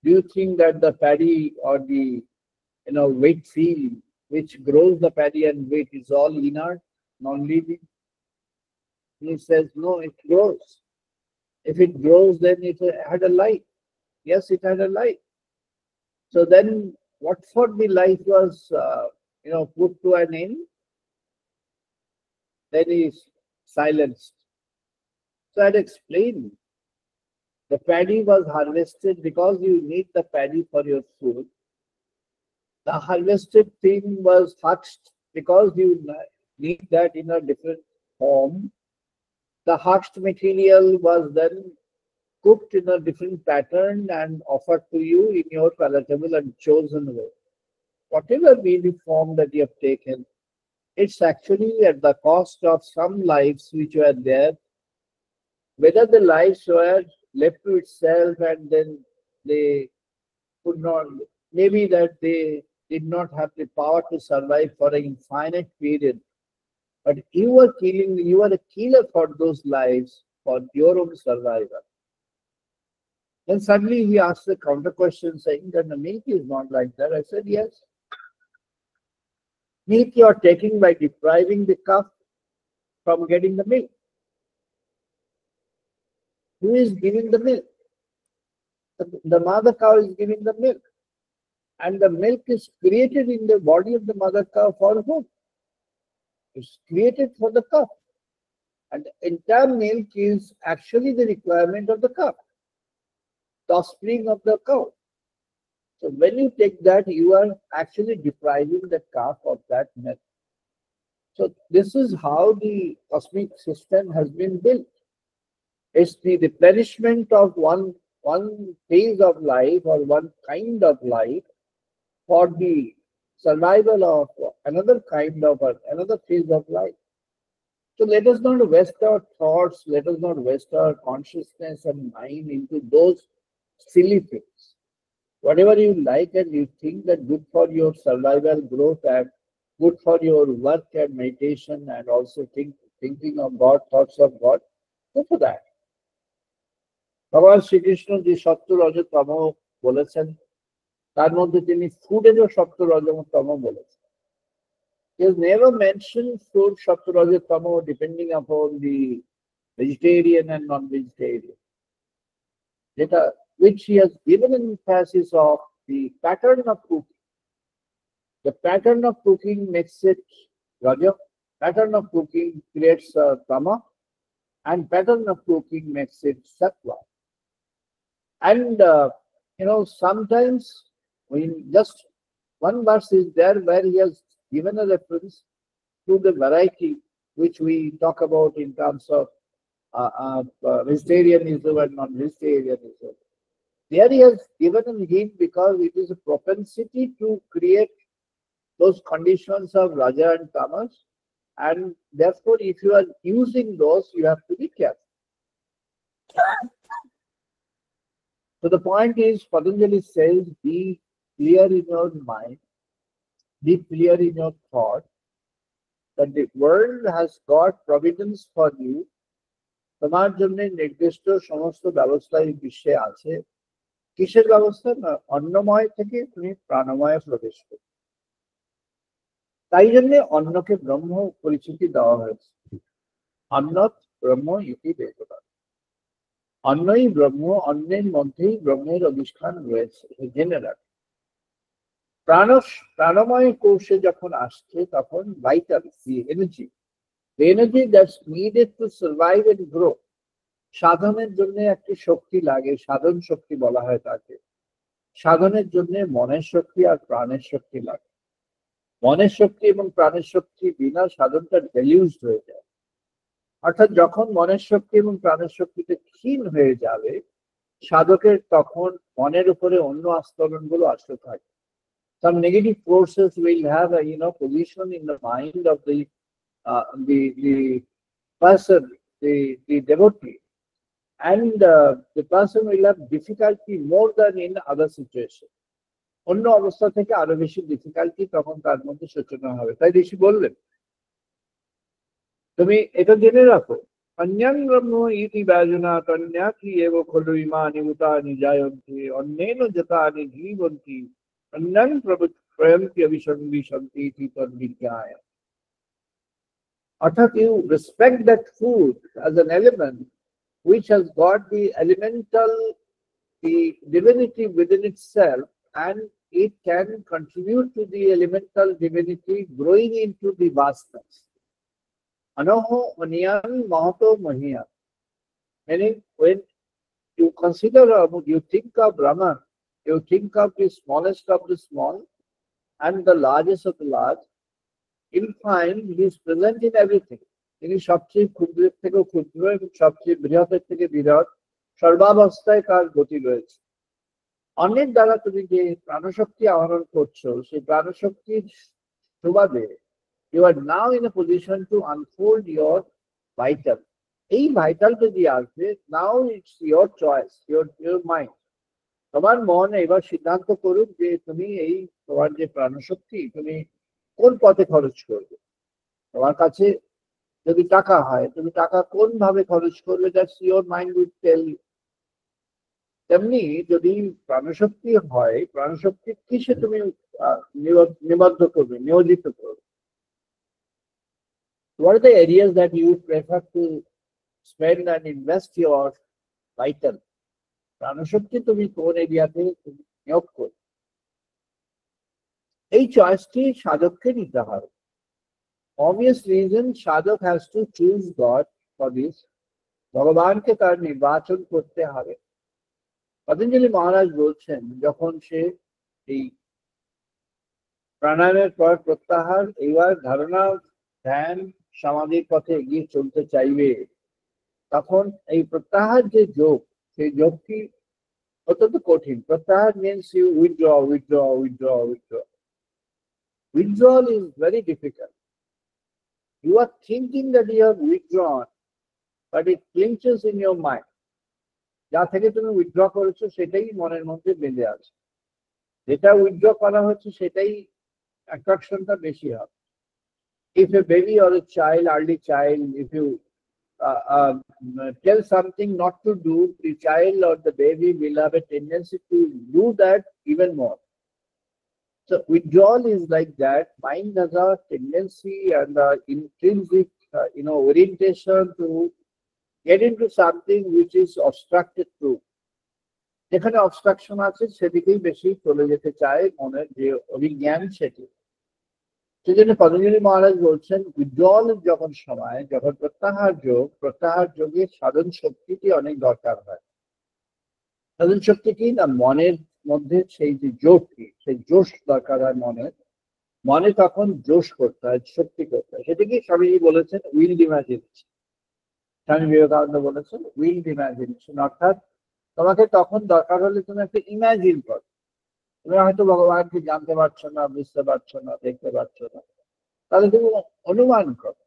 do you think that the paddy or the wheat field which grows the paddy and wheat is all inert, non-living? He says, no, it grows. If it grows, then it had a life. Yes, it had a life. So then, what for the life was, put to an end? Then he silenced. So I had explained. The paddy was harvested because you need the paddy for your food. The harvested thing was hushed because you need that in a different form. The hushed material was then cooked in a different pattern and offered to you in your palatable and chosen way. Whatever be the form that you have taken, it's actually at the cost of some lives which were there. Whether the lives were left to itself and then they could not, maybe that they did not have the power to survive for an infinite period. But you are a killer for those lives, for your own survival. Then suddenly he asked a counter question saying that the milk is not like that. I said, yes. Milk you are taking by depriving the calf from getting the milk. Who is giving the milk? The mother cow is giving the milk. And the milk is created in the body of the mother cow for whom? It's created for the calf. And the entire milk is actually the requirement of the calf, the offspring of the cow. So when you take that, you are actually depriving the calf of that milk. So this is how the cosmic system has been built. It's the replenishment of one phase of life or one kind of life for the survival of another kind of another phase of life. So let us not waste our thoughts, let us not waste our consciousness and mind into those silly things. Whatever you like and you think that good for your survival, growth, and good for your work and meditation, and also thinking of God, thoughts of God, go for that. ভগবান শ্রীকৃষ্ণ যে সত্য রজতম বলেছেন, তার মধ্যে তিনি ফুডেরও সত্য রজতম বলেছেন। He has never mentioned food সত্য রজতম depending upon the vegetarian and non-vegetarian. Which he has given an emphasis of the pattern of cooking. The pattern of cooking makes it raja, pattern of cooking creates tama, and pattern of cooking makes it sattva. And sometimes we just one verse is there where he has given a reference to the variety which we talk about in terms of vegetarianism and non-vegetarianism. There he has given a hint because it is a propensity to create those conditions of Raja and Tamas, and therefore if you are using those, you have to be careful. So the point is, Patanjali says, be clear in your mind, be clear in your thought, that the world has got providence for you. তোমার জন্য নির্দিষ্ট সমস্ত ব্যবস্থায় বিশ্বে আছে। কিসের ব্যবস্থা? না, অন্নময় থেকে তুমি প্রাণময়ে প্রবেশ করো। তাই জন্য অন্নকে ব্রহ্ম পরিচিতি দেওয়া হয়েছে। অন্নত ব্রহ্ম ইতি বেদনা। অন্নই ব্রহ্ম, অন্নের মধ্যেই ব্রহ্মের অধিষ্ঠান রয়েছে, জেনে রাখ। প্রাণময় কোষে যখন আসছে তখন vital, the energy that's needed to survive and grow. সাধনের জন্য একটি শক্তি লাগে, সাধন শক্তি বলা হয় তাকে। সাধনের জন্য মনের শক্তি আর প্রাণের শক্তি লাগে। মনের শক্তি এবং প্রাণের শক্তি বিনা সাধনটা ডেলিউজড হয়ে যায়। অর্থাৎ যখন মনের শক্তি এবং প্রাণের শক্তিতে ক্ষীণ হয়ে যাবে, সাধকের তখন মনের উপরে অন্য আস্তরণগুলো আসতে থাকে। Some negative forces will have a position in the mind of the person, the devotee, and the person will have difficulty more than in other situations. অন্য অবস্থা থেকে আরো বেশি ডিফিকাল্টি তখন তার মধ্যে সূচনা হবে। তাই ঋষি বললেন, তুমি এটা জেনে রাখো, অন্যাং ব্রহ্ম ইতি ব্যজনা তন্যাকি এব খলু ইমানি ভূতানি জায়ন্তি অন্যেন যতানি জীবন্তি অন্যাং প্রয়ন্তি অভিসন্ধিসন্তি ইতি তদ্বিজ্ঞায়। অর্থাৎ you respect that food as an element which has got the elemental, the divinity within itself, and it can contribute to the elemental divinity growing into the vastness. Anoho Maniyan Mahato Mahiya. Meaning, when you consider, you think of Brahman, you think of the smallest of the small and the largest of the large, you'll find he is present in everything. তিনি সবচেয়ে ক্ষুদ্রের থেকেও ক্ষুদ্র এবং সবচেয়ে বৃহতের থেকে বৃহৎ, সর্বাবস্থায় তার গতি রয়েছে। অন্যের দ্বারা তুমি যে প্রাণশক্তি আহরণ করছো, সেই প্রাণশক্তির সুবাদে you are now in a position to unfold your vital. এই ভাইটাল যদি আসবে, now it's your choice, your mind. তোমার মন এবার সিদ্ধান্ত করুক যে তুমি এই তোমার যে প্রাণশক্তি তুমি কোন পথে খরচ করবে। তোমার কাছে যদি টাকা হয়, তুমি টাকা কোন ভাবে খরচ করবে, that's your mind will tell you. তেমনি যদি প্রাণশক্তি হয়, প্রাণশক্তি কিসে তুমি নিবদ্ধ করবে, নিয়োজিত করবে। What are the areas that you prefer to spend and invest your vital? প্রাণশক্তি তুমি কোন এরিয়াতে নিয়োগ করবে, এই চয়েসটি সাধককে নিতে হবে। Obvious reason sadhak has to choose God for this. ভগবানকে তার নির্বাচন করতে হবে। পতঞ্জলি মহারাজ বলছেন, যখন সে এই প্রাণায়ামের পর প্রত্যাহার, এইবার ধারণা ধ্যান সমাধির পথে এগিয়ে চলতে চাইবে, তখন এই প্রত্যাহার যে যোগ, সেই যোগটি অত্যন্ত কঠিন। প্রত্যাহার means you withdraw. Withdrawal is very difficult. You are thinking that you have withdrawn, but it clinches in your mind. যা থেকে তুমি উইথড্র করেছো সেটাই মনের মধ্যে বেঁধে আছে। যেটা উইথড্র করা হচ্ছে সেটাই অ্যাট্রাকশনটা বেশি হবে। If a baby or a child, early child, if you tell something not to do, the child or the baby will have a tendency to do that even more. So withdrawal is like that. Mind has a tendency and intrinsic, orientation to get into something which is obstructed through. যেখানে অবস্ট্রাকশন আছে সেদিকেই বেশি চলে যেতে চায় মনের যে অভিজ্ঞান সেটি। সেজন্য পতঞ্জলি মহারাজ বলছেন, উইথড্রল যখন সময়, যখন প্রত্যাহার যোগে সাধন শক্তিটি অনেক দরকার হয়। সাধন শক্তি কি না, মনের মধ্যে সেই যে জোরটি, সেই জোশ দরকার হয় মনে তখন জোশ করতে হয়, শক্তি করতে হয়। সেটা কি স্বামীজি বলেছেন উইল্ড ইমাজিনেশন। স্বামী বিবেকানন্দ বলেছেন উইল্ড ইমাজিনেশন, অর্থাৎ তোমাকে তখন দরকার হলে তুমি একটা ইমাজিন করো। তুমি হয়তো ভগবানকে জানতে পারছো না, বুঝতে পারছো না, দেখতে পাচ্ছ না, তাহলে তুমি অনুমান করো।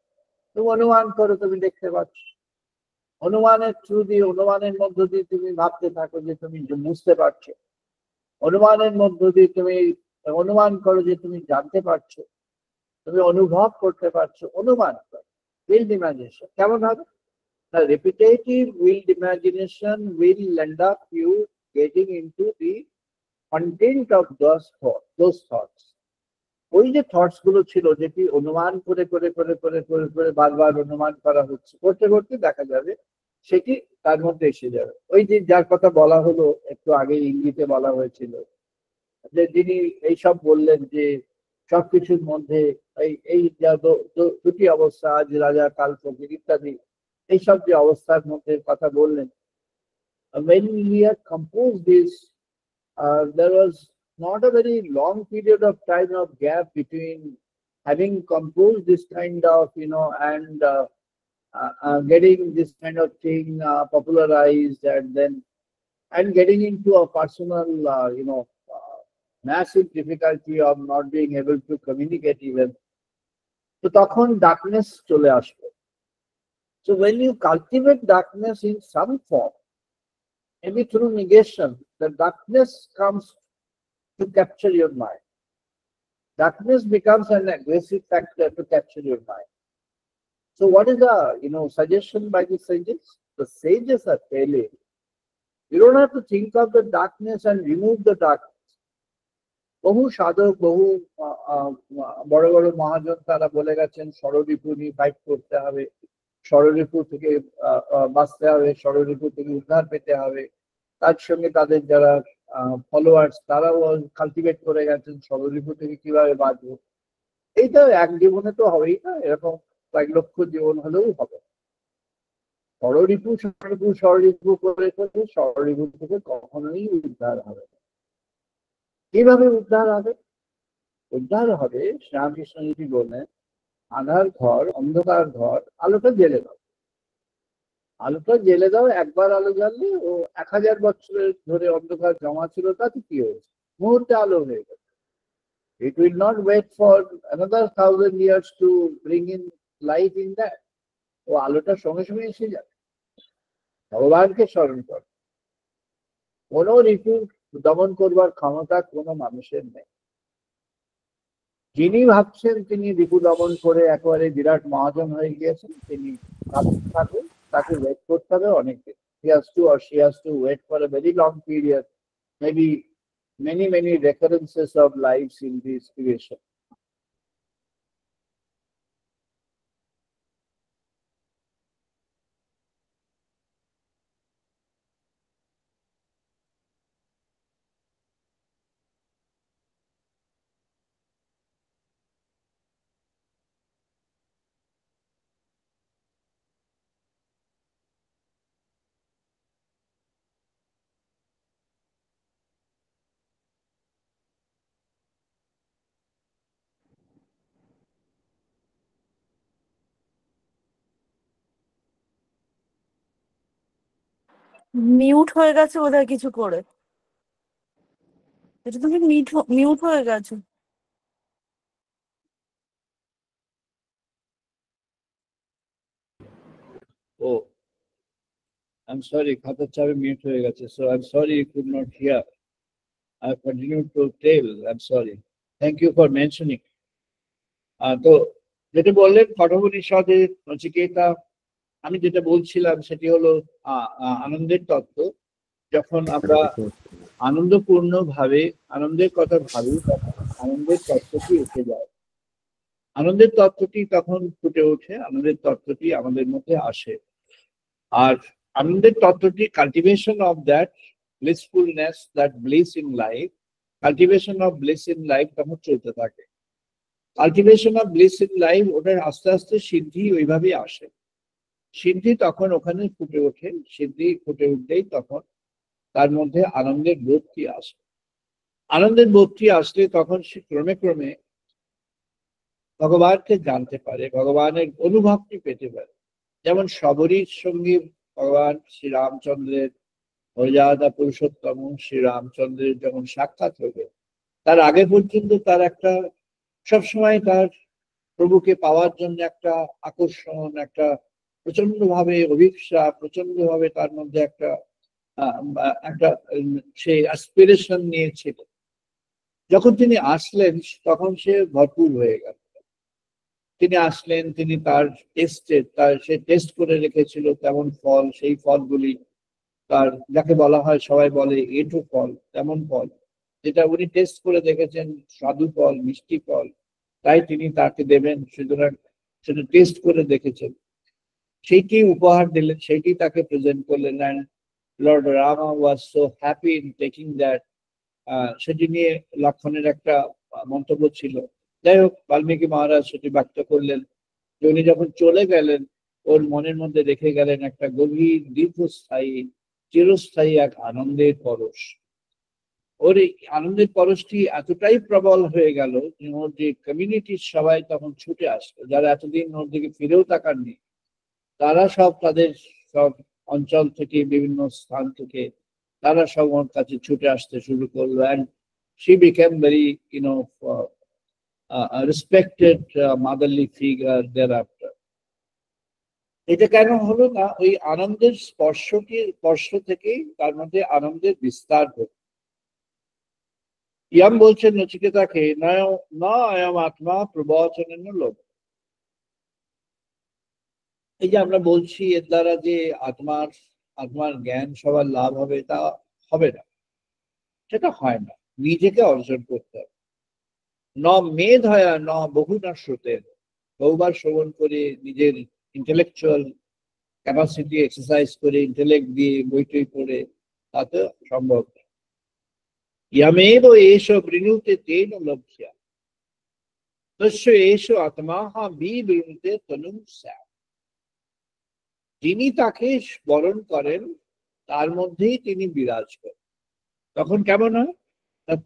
তুমি অনুমান করো তুমি দেখতে পাচ্ছ। অনুমানের থ্রু দিয়ে, অনুমানের মধ্য দিয়ে তুমি ভাবতে থাকো যে তুমি বুঝতে পারছো। অনুমানের মধ্য দিয়ে তুমি অনুমান করো যে তুমি জানতে পারছো, তুমি অনুভব করতে পারছো। অনুমান করো, উইল্ড ইমাজিনেশন কেমন হবে? The repetitive willed imagination will end up you getting into the content of those thoughts. ওই যে থটস গুলো ছিল, যেটি অনুমান করে করে করে করে করে করে বারবার অনুমান করা হচ্ছে, করতে করতে দেখা যাবে সেটি তার মধ্যে এসে যাবে। ওই যে যার কথা বলা হলো একটু আগে, ইঙ্গিতে বলা হয়েছিল, যে যিনি এইসব বললেন যে সবকিছুর মধ্যে এই এই যা দুটি অবস্থা, আজ রাজা কাল ফকির ইত্যাদি, এইসব যে অবস্থার মধ্যে কথা বললেন, when we had composed this, there was not a very long period of time of gap between having composed this kind of, and getting this kind of thing popularized, and getting into a personal, massive difficulty of not being able to communicate even. তো তখন darkness চলে আসবে। So when you cultivate darkness in some form, maybe through negation, the darkness comes to capture your mind. Darkness becomes an aggressive factor to capture your mind. So what is the suggestion by the sages? The sages are telling you don't have to think of the darkness and remove the darkness. বহু সাধক, বহু বড় বড় মহাজন তারা বলে গেছেন ষড়রিপু নিয়ে ফাইট করতে হবে, ষড়রিপু থেকে বাঁচতে হবে, ষড়রিপু থেকে উদ্ধার পেতে হবে। তার সঙ্গে তাদের যারা ফলোয়ার্স তারাও কালটিভেট করে গেছেন ষড়রিপু থেকে কিভাবে বাঁচবো। এইটা এক জীবনে তো হবেই না, এরকম কয়েক লক্ষ জীবন হলেও হবে। ষড়রিপু ষড়রিপু ষড়রিপু করে করে ষড়রিপু থেকে কখনোই উদ্ধার হবে না। কিভাবে উদ্ধার হবে? উদ্ধার হবে, শ্রীরামকৃষ্ণজি বললেন, আধার ঘর, অন্ধকার ঘর, আলোটা জেলে দাও। আলোটা জেলে দাও, একবার আলো জ্বাললে ও 1000 বছরের ধরে অন্ধকার জমা ছিল, তাতে কি হয়েছে? মুহূর্তে আলো হয়ে গেছে। It will not wait for another 1000 years to bring in light in that. ও আলোটা সঙ্গে সঙ্গে এসে যাবে। ভগবানকে স্মরণ কর। কোন ঋতু দমন করবার ক্ষমতা কোনো মানুষের নেই। যিনি ভাবছেন তিনি রিপু দমন করে একেবারে বিরাট মহাজন হয়ে গিয়েছেন, তিনি থাকবেন, তাকে ওয়েট করতে হবে অনেকদিন। He has to or she has to wait for a very long period, maybe many recurrences of lives in this creation. Mute হয়ে গেছে বোধহয় কিছু করে। এটা তুমি মিউট হয়ে গেছো। Oh, I'm sorry, Khatar Chavi mute হয়ে গেছে, so I'm sorry you could not hear. I continue to tell, I'm sorry. Thank you for mentioning. তো যেটা বললেন কঠোপনিষদে নচিকেতা, আমি যেটা বলছিলাম সেটি হলো আনন্দের তত্ত্ব। যখন আমরা আনন্দপূর্ণ ভাবে আনন্দের কথা ভাবি, তখন আনন্দের তত্ত্বটি উঠে যায়, আনন্দের তত্ত্বটি তখন ফুটে ওঠে, আনন্দের তত্ত্বটি আমাদের মধ্যে আসে। আর আনন্দের তত্ত্বটি cultivation of that blissfulness, that bliss in life, cultivation of bliss in life তখন চলতে থাকে। Cultivation of bliss in life, ওটার আস্তে আস্তে সিদ্ধি ওইভাবেই আসে। সিদ্ধি তখন ওখানে ফুটে ওঠে, সিদ্ধি ফুটে উঠলেই তখন তার মধ্যে আনন্দের বোধটি আসে। আনন্দের বোধটি আসলে তখন সে ক্রমে ক্রমে ভগবানকে জানতে পারে, ভগবানের অনুভবটি পেতে পারে। যেমন সবরীর সঙ্গে ভগবান শ্রীরামচন্দ্রের মর্যাদা পুরুষোত্তম শ্রীরামচন্দ্রের যখন সাক্ষাৎ হবে, তার আগে পর্যন্ত তার একটা সবসময় তার প্রভুকে পাওয়ার জন্য একটা আকর্ষণ, একটা প্রচন্ড ভাবে অভিপ্সা, প্রচন্ড ভাবে তার মধ্যে একটা একটা সে অ্যাসপিরেশন নিয়েছিল। যখন তিনি আসলেন তখন সে ভরপুর হয়ে গেল। তিনি আসলেন, তিনি তার সে টেস্ট করে রেখেছিল তেমন ফল, সেই ফলগুলি তার যাকে বলা হয়, সবাই বলে এঁটো ফল, তেমন ফল যেটা উনি টেস্ট করে দেখেছেন স্বাদু ফল, মিষ্টি ফল, তাই তিনি তাকে দেবেন, সুতরাং সেটা টেস্ট করে দেখেছেন, সেইটি উপহার দিলেন, সেইটি তাকে প্রেজেন্ট করলেন। And Lord Rama was so happy in taking that. সেটি নিয়ে লক্ষণের একটা মন্তব্য ছিল। যাই হোক, বাল্মীকি মহারাজ সেটি ব্যক্ত করলেন যে উনি যখন চলে গেলেন, ওর মনের মধ্যে রেখে গেলেন একটা গভীর দীর্ঘস্থায়ী চিরস্থায়ী এক আনন্দের পরশ। ওর এই আনন্দের পরশটি এতটাই প্রবল হয়ে গেল যে ওর যে কমিউনিটির সবাই তখন ছুটে আসলো, যারা এতদিন ওর দিকে ফিরেও তাকাননি, তারা সব তাদের সব অঞ্চল থেকে, বিভিন্ন স্থান থেকে তারা সব ওর কাছে ছুটে আসতে শুরু করলো। And she became very, a respected motherly figure thereafter. এটা কেন হলো না, ওই আনন্দের স্পর্শ থেকেই তার মধ্যে আনন্দের বিস্তার হলো। ইয়াম বলছেন নচিকেতাকে, না আয়াম আত্মা প্রবচনেন লোক। এই যে আমরা বলছি এর দ্বারা যে আত্মার জ্ঞান সবার লাভ হবে, তা হবে না, সেটা হয় না। নিজেকে অর্জন করতে হবে। ন মেধ হয় ন বহু না শ্রুতের, বহুবার শ্রবণ করে নিজের ইন্টেলেকচুয়াল ক্যাপাসিটি এক্সারসাইজ করে, ইন্টেলেক্ট দিয়ে বই টই পড়ে তাতে সম্ভব না। ইয়ামেব এষ বৃণুতে তেন লক্ষ্যা তস্য এষ আত্মা বিবৃণুতে তনুম স্যা। যিনি তাকে স্মরণ করেন তার মধ্যেই তিনি বিরাজ করেন। তখন কেমন হয়?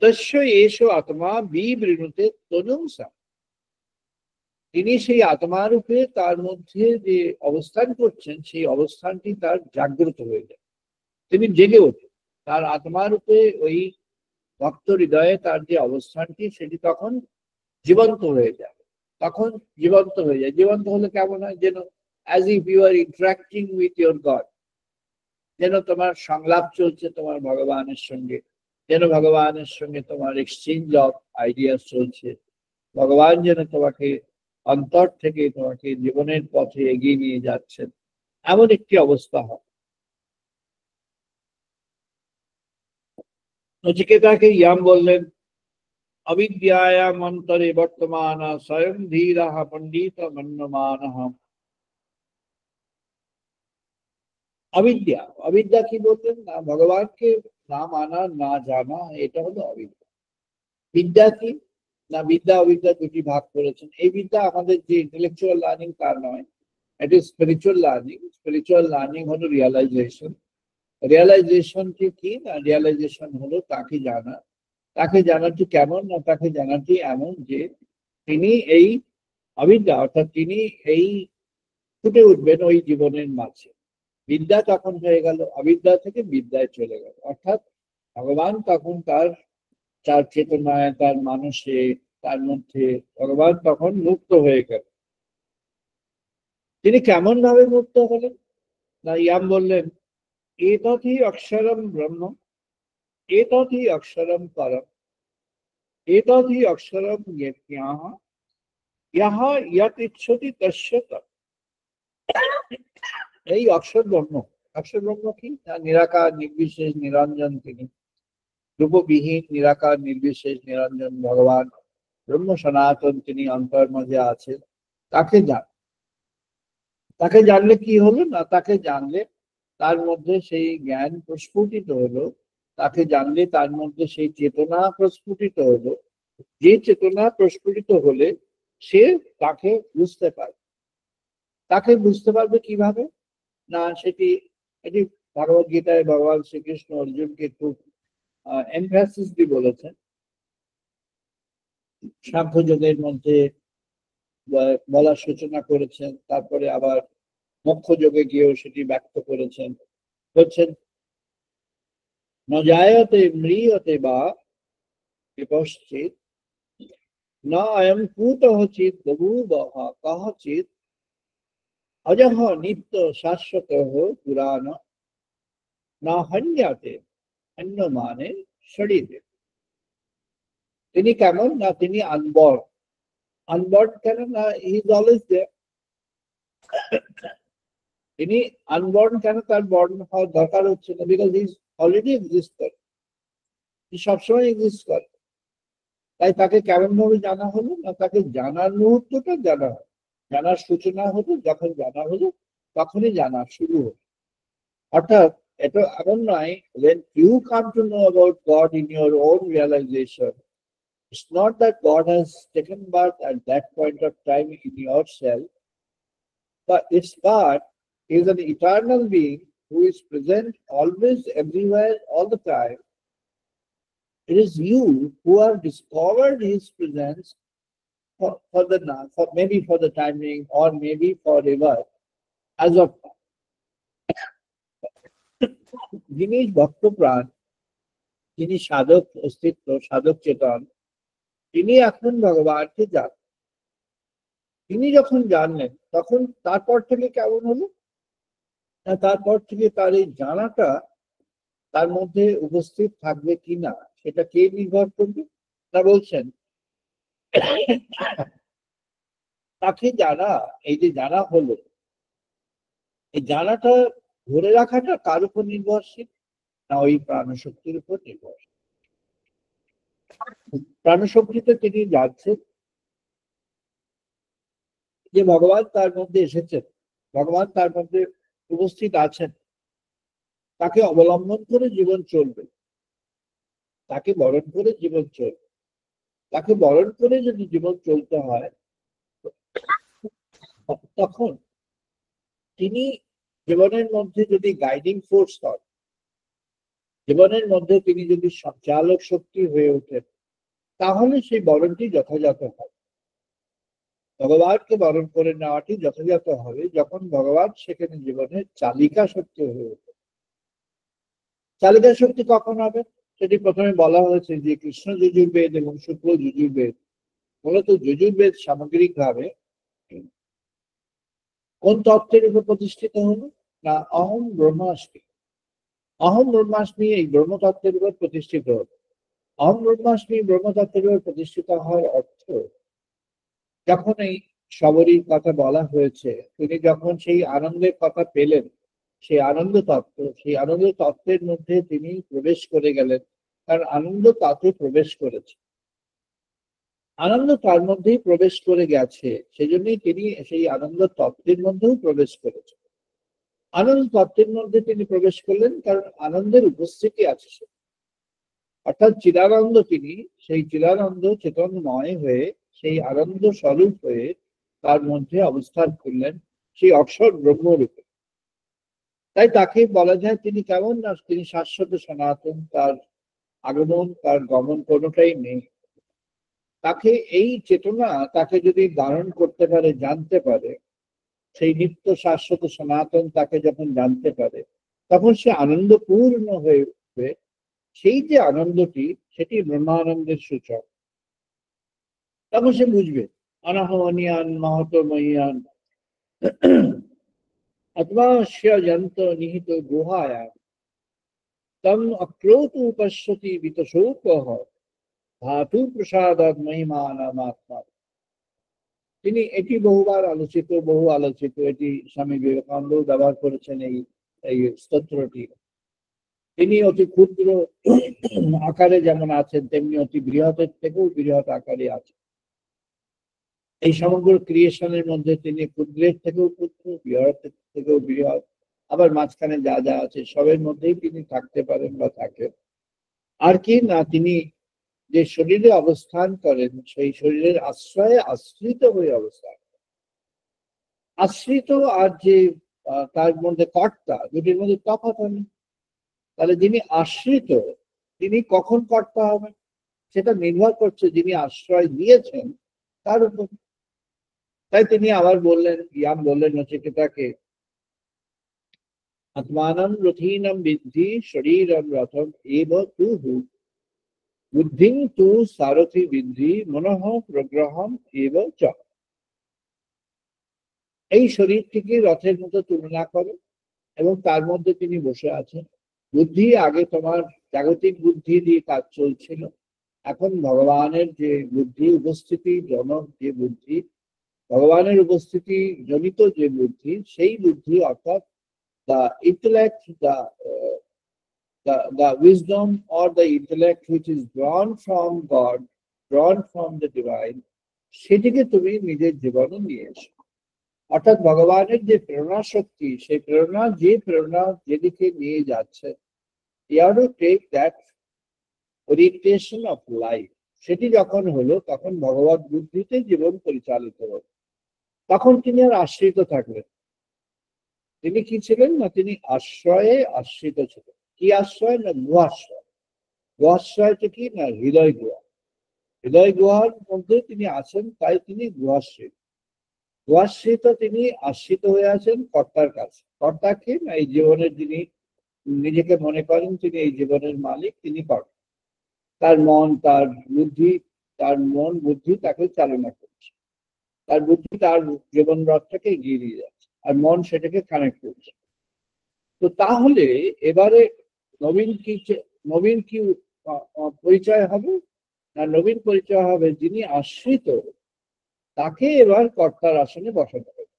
তস্য এষ আত্মা বিবৃণুতে তনুম স্যা। তিনি সেই আত্মারূপে তার মধ্যে যে অবস্থান করছেন, সেই অবস্থানটি তার জাগ্রত হয়ে যায়, তিনি জেগে ওঠেন। তার আত্মারূপে ওই ভক্ত হৃদয়ে তার যে অবস্থানটি, সেটি তখন জীবন্ত হয়ে যায়। তখন জীবন্ত হয়ে যায়। জীবন্ত হলে কেমন হয়? যেন as if you are interacting with your God, যেন তোমার সংলাপ চলছে তোমার ভগবানের সঙ্গে, যেন ভগবানের সঙ্গে তোমার এক্সচেঞ্জ অফ আইডিয়াস চলছে। ভগবান যেন তোমাকে অন্তর থেকে তোমাকে জীবনের পথে এগিয়ে নিয়ে যাচ্ছেন, এমন একটি অবস্থা হয়। নচিকেতাকে ইয়াম বললেন, অবিদ্যায়াম অন্তরে বর্তমান স্বয়ং ধীরাহ পণ্ডিত মন্যমানঃ। অবিদ্যা কি বললেন না? ভগবানকে না মানা, না জানা, এটা হলো অবিদ্যা। বিদ্যা কি না? বিদ্যা অবিদ্যা দুটি ভাগ করেছেন। এই বিদ্যা আমাদের যে ইন্টেলেকচুয়াল লার্নিং তা নয়, it is spiritual learning. Spiritual learning হলো রিয়ালাইজেশন। রিয়ালাইজেশনটি কি না? রিয়ালাইজেশন হলো তাকে জানা। তাকে জানাটি কেমন? না, তাকে জানাটি এমন যে তিনি এই অবিদ্যা, অর্থাৎ তিনি এই ফুটে উঠবেন ওই জীবনের মাঝে। বিদ্যা তখন হয়ে গেল, অবিদ্যা থেকে বিদ্যায় চলে গেল, অর্থাৎ ভগবান তখন তার চেতনায়, তার মানুষে, তার মধ্যে ভগবান তখন মুক্ত হয়ে গেল। তিনি কেমন ভাবে মুক্ত হলেন? না, ইয়াম বললেন, এতৎ হি অক্ষরম ব্রহ্ম, এতৎ হি অক্ষরম পরম, এতৎ হি অক্ষরম জ্ঞাতঃ, ইহা ইয়ৎ ইচ্ছতি তস্য তৎ। এই অক্ষর ব্রহ্ম। অক্ষর ব্রহ্ম কি না? নিরাকার নির্বিশেষ নিরঞ্জন। তিনি রূপবিহীন, নিরাকার নির্বিশেষ নিরঞ্জন ভগবান ব্রহ্ম সনাতন, তিনি অন্তর মাঝে আছেন। তাকে তাকে জানলে কি হলো না? তাকে জানলে তার মধ্যে সেই জ্ঞান প্রস্ফুটিত হলো। তাকে জানলে তার মধ্যে সেই চেতনা প্রস্ফুটিত হলো। যে চেতনা প্রস্ফুটিত হলে সে তাকে বুঝতে পারবে। তাকে বুঝতে পারবে কিভাবে? না, এটি ভগবত গীতায় ভগবান শ্রীকৃষ্ণ অর্জুনকে খুব এমফ্যাসিস দিয়ে বলেছেন সাংখ্যযোগের মধ্যে বলার সূচনা করেছেন, তারপরে আবার মোক্ষ যোগে গিয়েও সেটি ব্যক্ত করেছেন। বলছেন ন জায়তে ম্রিয়তে বা বিপশ্চিৎ না অয়ং কূতঃ চিৎ বভূবঃ কহচিৎ অজঃ নিত্য শাশ্বতঃ পুরাণ না হন্যাতে অন্য মানে শরীরে। তিনি কেমন না, তিনি আনবর্ন। আনবর্ন কেন না, হি ইজ অলওয়েজ দেয়ার। তিনি আনবর্ন কেন, তার বর্ণ হওয়ার দরকার হচ্ছে না, because he is already exist করে, সবসময় এক্সিস্ট করে। তাই তাকে কেমন ভাবে জানা হলো না, তাকে জানার মুহূর্তটা জানা হয়, জানার সূচনা হলো যখন জানা হলো তখনই জানা শুরু হলো। অর্থাৎ এটা এমন নয়, when you come to know about God in your own realization, it's not that God has taken birth at that point of time in yourself, but it's God is an eternal being who is present always, everywhere, all the time. It is you who have discovered His presence for maybe for the timing or maybe forever as of now. যিনি ভক্ত প্রাণ, যিনি সাধক অস্তিত্ব, সাধক চেতন, তিনি এখন ভগবানকে জানেন। তিনি যখন জানলেন তখন তারপর থেকে কেমন হলো না, তারপর থেকে তার এই জানাটা তার মধ্যে উপস্থিত থাকবে কিনা সেটা কে নির্ভর করবে? তা বলছেন তাকে জানা, এই যে জানা হলো, এই জানাটা ধরে রাখাটা কার উপর নির্ভরশীল না, ওই প্রাণশক্তির উপর নির্ভরশীল। প্রাণশক্তিতে তিনি জানছেন যে ভগবান তার মধ্যে এসেছেন, ভগবান তার মধ্যে উপস্থিত আছেন, তাকে অবলম্বন করে জীবন চলবে, তাকে বরণ করে জীবন চলবে। তাকে বরণ করে যদি জীবন চলতে হয় তখন তিনি জীবনের মধ্যে যদি গাইডিং ফোর্স হন, জীবনের মধ্যে তিনি যদি সঞ্চালক শক্তি হয়ে ওঠেন, তাহলে সেই বরণটি যথাযথ হয়। ভগবানকে বরণ করে নেওয়াটি যথাযথ হবে যখন ভগবান সেখানে জীবনের চালিকা শক্তি হয়ে ওঠে। চালিকা শক্তি কখন হবে সেটি প্রথমে বলা হয়েছে যে কৃষ্ণ যজুর্বেদ এবং শুক্ল যজুর্বেদ, মূলত যজুর্বেদ সামগ্রিক ভাবে কোন তত্ত্বের উপর প্রতিষ্ঠিত হলো না, অহম ব্রহ্মাস্মি। অহম ব্রহ্মাস্মি এই ব্রহ্মতত্ত্বের উপর প্রতিষ্ঠিত হলো। অহম ব্রহ্মাস্মি ব্রহ্মতত্ত্বের উপর প্রতিষ্ঠিত হওয়ার অর্থ, যখন এই সবরীর কথা বলা হয়েছে, তিনি যখন সেই আনন্দের কথা পেলেন, সেই আনন্দ তত্ত্ব, সেই আনন্দ তত্ত্বের মধ্যে তিনি প্রবেশ করে গেলেন, কারণ আনন্দ তাতে প্রবেশ করেছে, আনন্দ তার মধ্যেই প্রবেশ করে গেছে, সেই জন্যই তিনি সেই আনন্দ তত্ত্বের মধ্যেও প্রবেশ করেছেন। আনন্দ তত্ত্বের মধ্যে তিনি প্রবেশ করলেন কারণ আনন্দের উপস্থিতি আছে সে, অর্থাৎ চিদানন্দ, তিনি সেই চিদানন্দ চেতনময় হয়ে, সেই আনন্দ স্বরূপ হয়ে তার মধ্যে অবস্থান করলেন, সেই অক্ষর ব্রহ্মরূপে। তাই তাকে বলা যায় তিনি কেমন না, তিনি শাশ্বত সনাতন, তার আগমন তার গমন কোনোটাই নেই। তাকে এই চেতনা তাকে যদি ধারণ করতে পারে, জানতে পারে, সেই নিত্য শাশ্বত সনাতন তাকে যখন জানতে পারে, তখন সে আনন্দপূর্ণ হয়ে উঠবে। সেই যে আনন্দটি, সেটি ব্রহ্মানন্দের সূচক। তখন সে বুঝবে অনাহনীয়ান মহতময়ান আত্মাস্য যন্ত নিহিত গুহায়াম তম অক্রোতু পশ্যতি বিতশোকঃ ধাতু প্রসাদাৎ মহিমানামাত্মা। তিনি এটি বহুবার আলোচিত, বহু আলোচিত, এটি স্বামী বিবেকানন্দ ব্যবহার করেছেন এই স্তোত্রটি। তিনি অতি ক্ষুদ্র আকারে যেমন আছেন, তেমনি অতি বৃহতের থেকেও বৃহৎ আকারে আছেন। এই সমগ্র ক্রিয়েশনের মধ্যে তিনি ক্ষুদ্রের থেকেও ক্ষুদ্র, বৃহতের থেকেও বৃহৎ, আবার মাঝখানে যা যা আছে সবের মধ্যেই তিনি থাকতে পারেন বা থাকেন। আর কি না, তিনি যে শরীরে অবস্থান করেন, সেই শরীরের আশ্রয়ে আশ্রিত হয়ে অবস্থান। আশ্রিত আর যে তার মধ্যে কর্তা, দুটির মধ্যে তফাৎ নেই। তাহলে যিনি আশ্রিত তিনি কখন কর্তা হবেন সেটা নির্ভর করছে যিনি আশ্রয় দিয়েছেন তার উপর। তাই তিনি আবার বললেন, ইয়াম বললেন নচিকেতাকে, আত্মানম রথীনম বিদ্ধি শরীরম রথম এব তুহু বুদ্ধিং তু সারথি বিদ্ধি মনঃ প্রগ্রহম এব চ। এই শরীরটিকে রথের মতো তুলনা করে এবং তার মধ্যে তিনি বসে আছেন। বুদ্ধি আগে তোমার জাগতিক বুদ্ধি দিয়ে কাজ চলছিল, এখন ভগবানের যে বুদ্ধি উপস্থিতি জনক যে বুদ্ধি, ভগবানের উপস্থিতি জনিত যে বুদ্ধি, সেই বুদ্ধি অর্থাৎ the intellect, the wisdom or the intellect which is drawn from God, drawn from the divine, সেটিকে তুমি নিজের জীবনে নিয়ে এসো। অর্থাৎ ভগবানের যে প্রেরণা শক্তি, সেই প্রেরণা যেদিকে নিয়ে যাচ্ছে, you have to take that orientation of life. সেটি যখন হলো তখন ভগবত বুদ্ধিতে জীবন পরিচালিত হলো। তখন তিনি আর আশ্রিত থাকলেন। তিনি কি ছিলেন না, তিনি আশ্রয়ে আশ্রিত ছিলেন। কি আশ্রয় না, গুহাশ্রয়। গুহাশ্রয়টা কি না, হৃদয় গুহা। হৃদয় গুহার মধ্যে তিনি আছেন, তাই তিনি গুহাশ্রিত। গুহাশ্রিত তিনি আশ্রিত হয়ে আছেন কর্তার কাছে। কর্তা কি না, এই জীবনের যিনি নিজেকে মনে করেন তিনি এই জীবনের মালিক, তিনি কর্তা। তার মন, তার বুদ্ধি তাকে চালনা করছে। তার বুদ্ধি তার জীবন রথটাকে এগিয়ে নিয়ে যাচ্ছে, আর মন সেটাকে কানেক্ট করছে। তো তাহলে এবারে নবীন কি পরিচয় হবে না, নবীন পরিচয় হবে যিনি আশ্রিত, তাকে এবার কর্তার আসনে বসাতে হবে।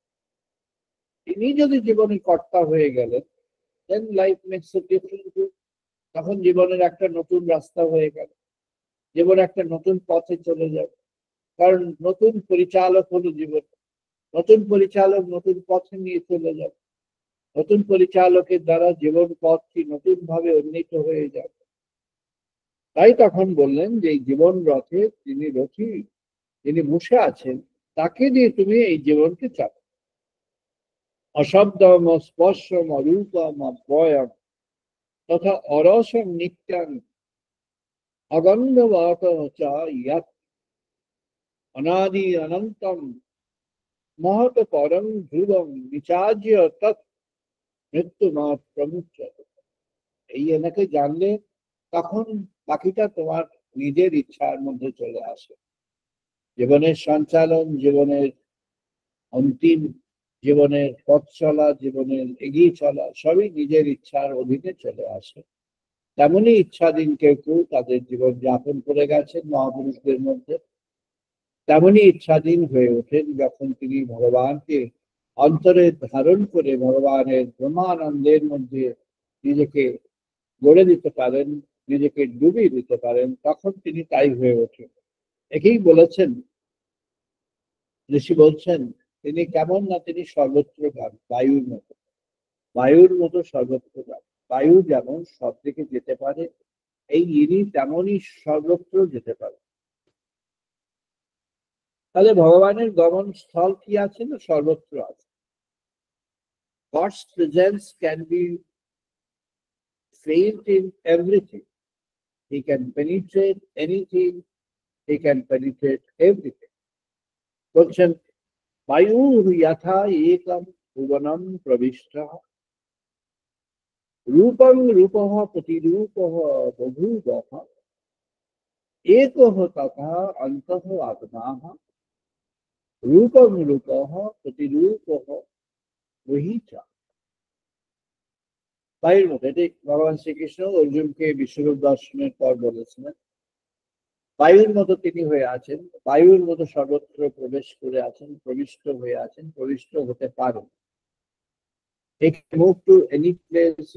তিনি যদি জীবনে কর্তা হয়ে গেলেন, দেন লাইফ মেক্স এ ডিফারেন্ট। তখন জীবনের একটা নতুন রাস্তা হয়ে গেল, জীবন একটা নতুন পথে চলে যাবে। কারণ নতুন পরিচালক হলো জীবন, নতুন পরিচালক নতুন পথে নিয়ে চলে যাবে। নতুন পরিচালকের দ্বারা জীবন পথটি নতুন ভাবে উন্নীত হয়ে যাবে। তাই তখন বললেন যে এই জীবন রথে যিনি রথী, যিনি বসে আছেন, তাকে দিয়ে তুমি এই জীবনকে চালাও। অশব্দম স্পর্শম অরূপম অব্যয়ম তথা অরসম নিত্যং অগন্ধবাত ইয়াত অনাদি অনন্তম মহৎ পরম ধ্রুবম নিচার্য তৎ মৃত্যু প্রমুচ্যত। এই এনাকে জানলে তখন বাকিটা তোমার নিজের ইচ্ছার মধ্যে চলে আসে। জীবনের সঞ্চালন, জীবনের অন্তিম, জীবনের পথ চলা, জীবনের এগিয়ে চলা সবই নিজের ইচ্ছার অধীনে চলে আসে। তেমনই ইচ্ছাধীন কেউ তাদের জীবন যাপন করে গেছেন মহাপুরুষদের মধ্যে। তেমনই ইচ্ছাধীন হয়ে ওঠেন যখন তিনি ভগবানকে অন্তরে ধারণ করে ভগবানের ব্রহ্মানন্দের মধ্যে নিজেকে গড়ে দিতে পারেন, নিজেকে ডুবিয়ে দিতে পারেন, তখন তিনি তাই হয়ে ওঠেন। একেই বলেছেন ঋষি, বলছেন তিনি কেমন না, তিনি সর্বত্র গান, বায়ুর মতো সর্বত্র গান। বায়ু যেমন সব দিকে যেতে পারে, এই ইনি তেমনই সর্বত্র যেতে পারে। তাহলে ভগবানের গমন স্থল কি আছে না, সর্বত্র আছে। God's presence can be felt in everything. He can penetrate anything. He can penetrate everything. বলছেন বায়ু যথা একম ভুবনম প্রবিষ্টঃ রূপং রূপঃ প্রতিরূপঃ বভূবঃ একঃ তথা অন্তঃ আত্মাঃ রূপং রূপঃ প্রতিরূপঃ বহিঃ। বায়ুর মতো, এটি ভগবান শ্রীকৃষ্ণ অর্জুনকে বিশ্বরূপ দর্শনের পর বলেছিলেন। বায়ুর মতো তিনি হয়ে আছেন, বায়ুর মতো সর্বত্র প্রবেশ করে আছেন, প্রবিষ্ট হয়ে আছেন, প্রবিষ্ট হতে পারেন। He can move to any place.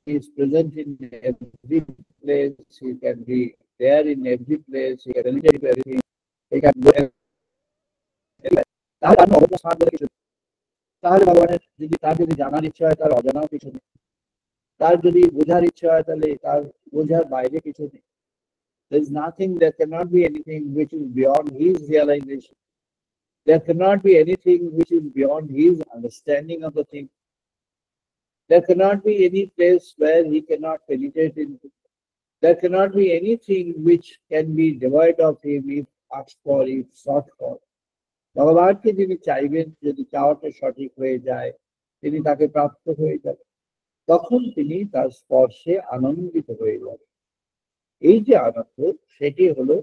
He is present in every place. He can be there in every place. He can penetrate everything. He can go everywhere. তাহলে ভগবানের যদি তার যদি জানার ইচ্ছা হয়, তার অজানাও কিছু নেই। তার যদি বোঝার ইচ্ছা হয়, তাহলে তার বোঝার বাইরে কিছু নেই। There is nothing, there cannot be anything which is beyond his realization. There cannot be anything which is beyond his understanding of the thing. There cannot be any place where he cannot penetrate into. There cannot be anything which can be devoid of him if asked for, if sought for. ভগবানকে যিনি চাইবেন, যদি চাওয়াটা সঠিক হয়ে যায়, তিনি তাকে প্রাপ্ত হয়ে যাবেন। তখন তিনি তার স্পর্শে আনন্দিত হয়ে যাবেন। এই যে আনন্দ, সেটি হলো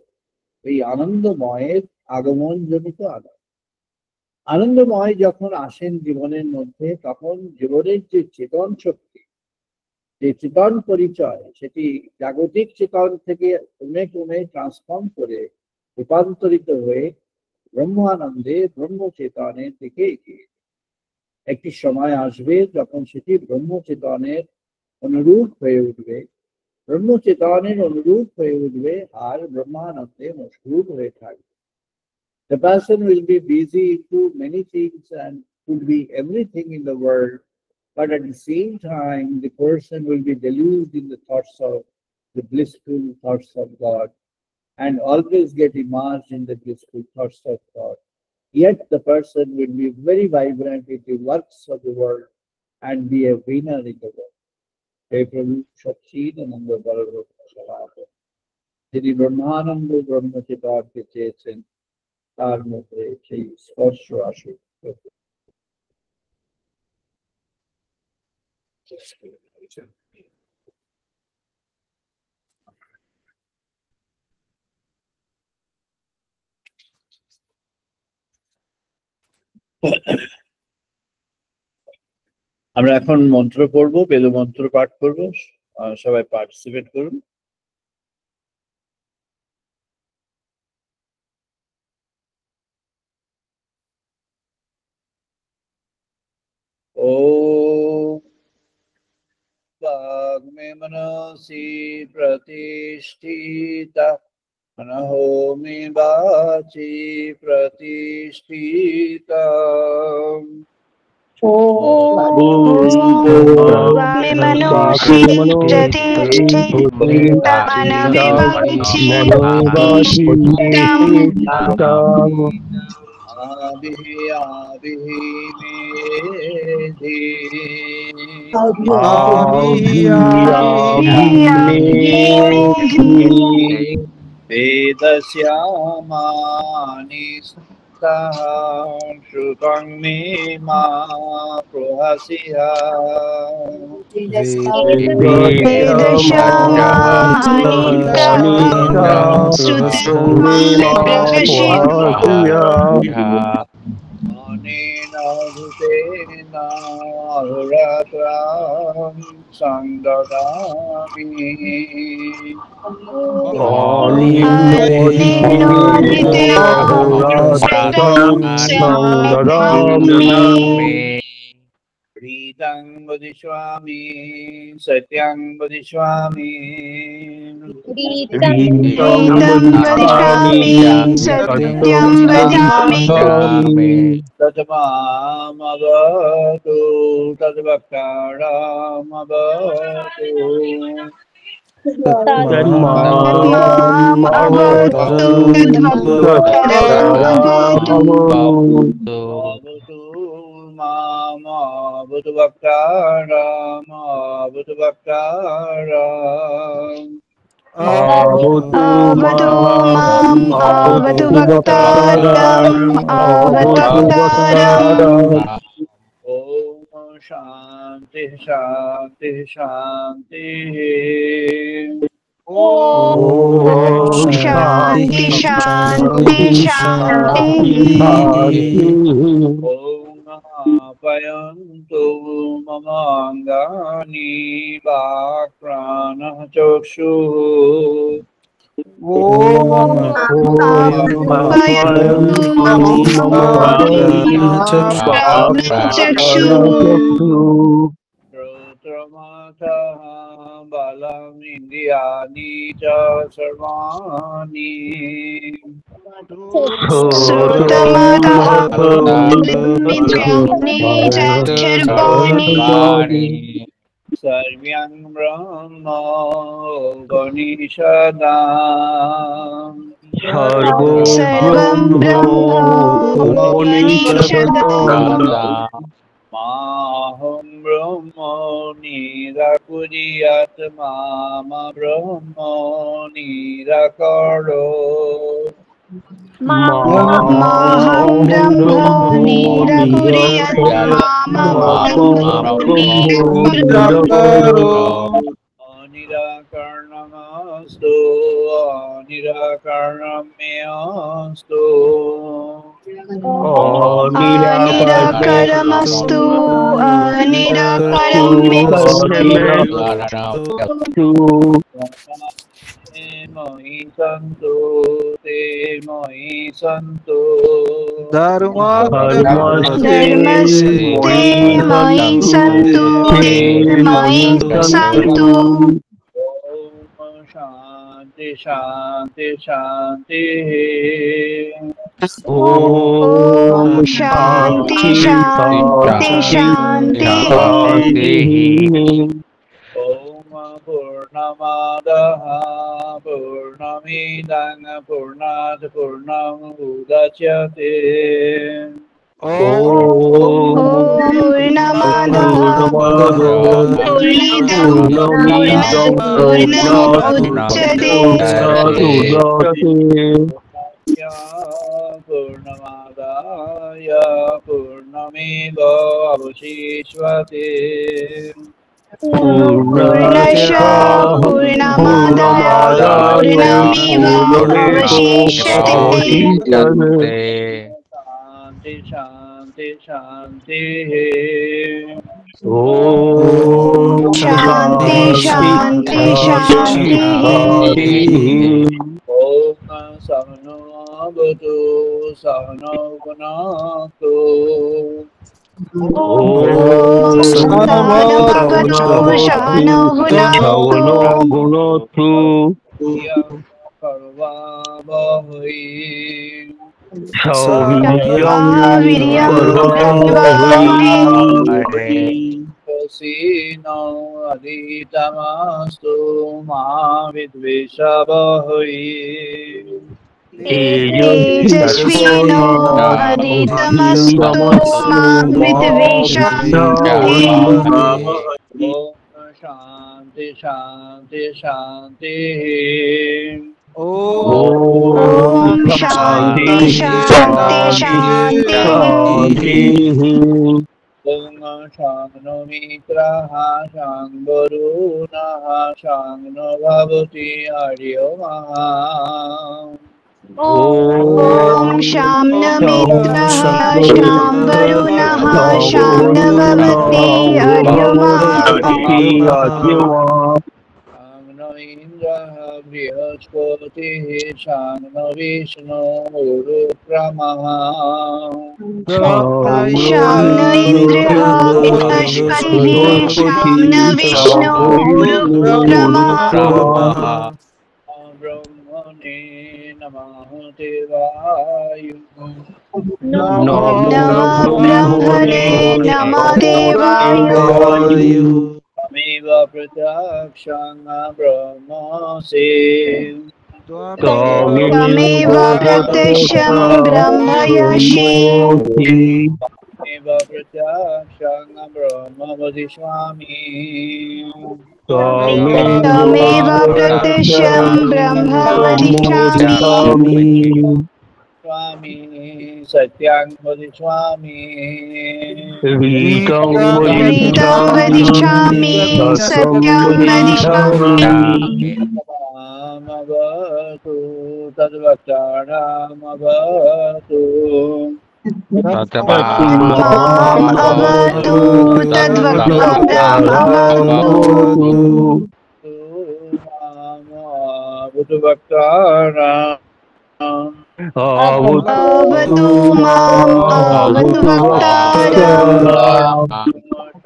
এই আনন্দময়ের আগমনজনিত আনন্দ। আনন্দময় যখন আসেন জীবনের মধ্যে, তখন জীবনের যে চেতন শক্তি, যে চেতন পরিচয়, সেটি জাগতিক চেতন থেকে ক্রমে ক্রমে ট্রান্সফর্ম করে রূপান্তরিত হয়ে ব্রহ্মানন্দে, ব্রহ্মচেতনের দিকে এগিয়ে। একটি সময় আসবে যখন সেটি ব্রহ্মচেতনের অনুরূপ হয়ে উঠবে, ব্রহ্মচেতনের অনুরূপ হয়ে উঠবে, আর ব্রহ্মানন্দে মশগুল হয়ে থাকবে। The person will be busy into many things and could be everything in the world, but at the same time, the person will be deluged in the thoughts of the blissful thoughts of God and always get immersed in the blissful thoughts of God. Yet the person will be very vibrant in the works of the world and be a winner in the world. Hey Prabhu, Satchidananda Balaram, যিনি ব্রহ্মানন্দ ব্রহ্মচেতনকে চেয়েছেন, তার মধ্যে সেই স্পর্শ আসুক। আমরা এখন মন্ত্র পড়বো, বেদ মন্ত্র পাঠ করবো। সবাই পার্টিসিপেট করুন। ॐ वाग्मे मनसि प्रतिष्ठिता, मनहो मे वाचि प्रतिष्ठिता। वामे मनोषि प्रतिष्ठिता मनवे वाचि प्रतिष्ठिता। वेदस्यामानि श्रुतं मे मा प्रहसिहा। अनेन अहोरात्रां संददामि। रीतं वदिष्यामि, सत्यं वदिष्यामि, सत्यं वदामि। तद्मामवतु तद्वक्तारमवतु। Avatu Bhaktaram, Avatu Bhaktaram. Avatu mam, avatu bhaktaram, avatu bhaktaram. Om Shanti Shanti Shanti. Om Shanti Shanti Shanti. Payantu mamangani bhakrana chakshu. Om payantu mamangani bhakrana chakshu. Shrotamata balam indiyani cha sarvani. Sarvyam Brahma Upanishadam. Sarvam Brahma Upanishadam. Maham Brahma নিরাকুরিয়াত মাম ব্রহ্ম নিরাকরো মাহং ব্রহ্ম নিরাকুর্যাৎ মাম ব্রহ্ম নিরাকুর্যাৎ অনিরাকর্ণমস্তু অনিরাকর্ণমেয়স্তু অনিরাকারমস্তু অনিরাকারমেস্তু মহি সন্তু তে মহি সন্তু ধর্মস্তে ময়ি সন্তু তে ময়ি সন্তু ওম শান্তি শান্তি শান্তি ওম শান্তি শান্তি শান্তি ওম পূর্ণমাদাঃ পূর্ণমিদং পূর্ণাৎ পূর্ণমুদচ্যতে পূর্ণমাদাঃ পূর্ণমিদং পূর্ণাৎ পূর্ণমুদচ্যতে पूर्णमादाय पूर्णमेवावशिष्यते पूर्णस्य पूर्णमादाय पूर्णमेवावशिष्यते शान्ति शान्ति शान्ति ॐ शान्ति शान्ति शान्ति ॐ सहनो भवतु सहनो भुनक्तु ॐ सहनो भुनक्तु कर्वावहै नो अधितमस्तु मा विद्विषावहै तेजस्विनो अधितमस्तु मा विद्विषावहै शान्ति शान्ति शान्ति ॐ शान्ति शान्ति शान्ति ॐ शान्नो मित्रः शान्वरुणः शान्नो भवति हरिओमः ॐ शां न मित्रः शां वरुणः शां न भवति हरिओमः शान्नो इन्द्रः बृहस्पतिः शान्नो विष्णु गुरुक्रमः शां न इन्द्रः बृहस्पतिः शां न विष्णु गुरुक्रमः ब्रह्मणे नमः देवाय नमो ब्रह्मणे नमः देवाय त्वमेव प्रत्यक्षं ब्रह्मसि त्वमेव प्रत्यक्षं ब्रह्मयसि त्वमेव प्रत्यक्षं ब्रह्म वदिष्यामि त्वमेव प्रत्यक्षं ब्रह्म वदिष्यामि स्वामी सत्यं वदिष्यामि रीतं वदिष्यामि सत्यं वदिष्यामि मामवतु तद्वक्तारमवतु माम् अवतु तद्वक्तारमवतु मामवतु वक्तारम् अवतु माम् अवतु वक्तारम्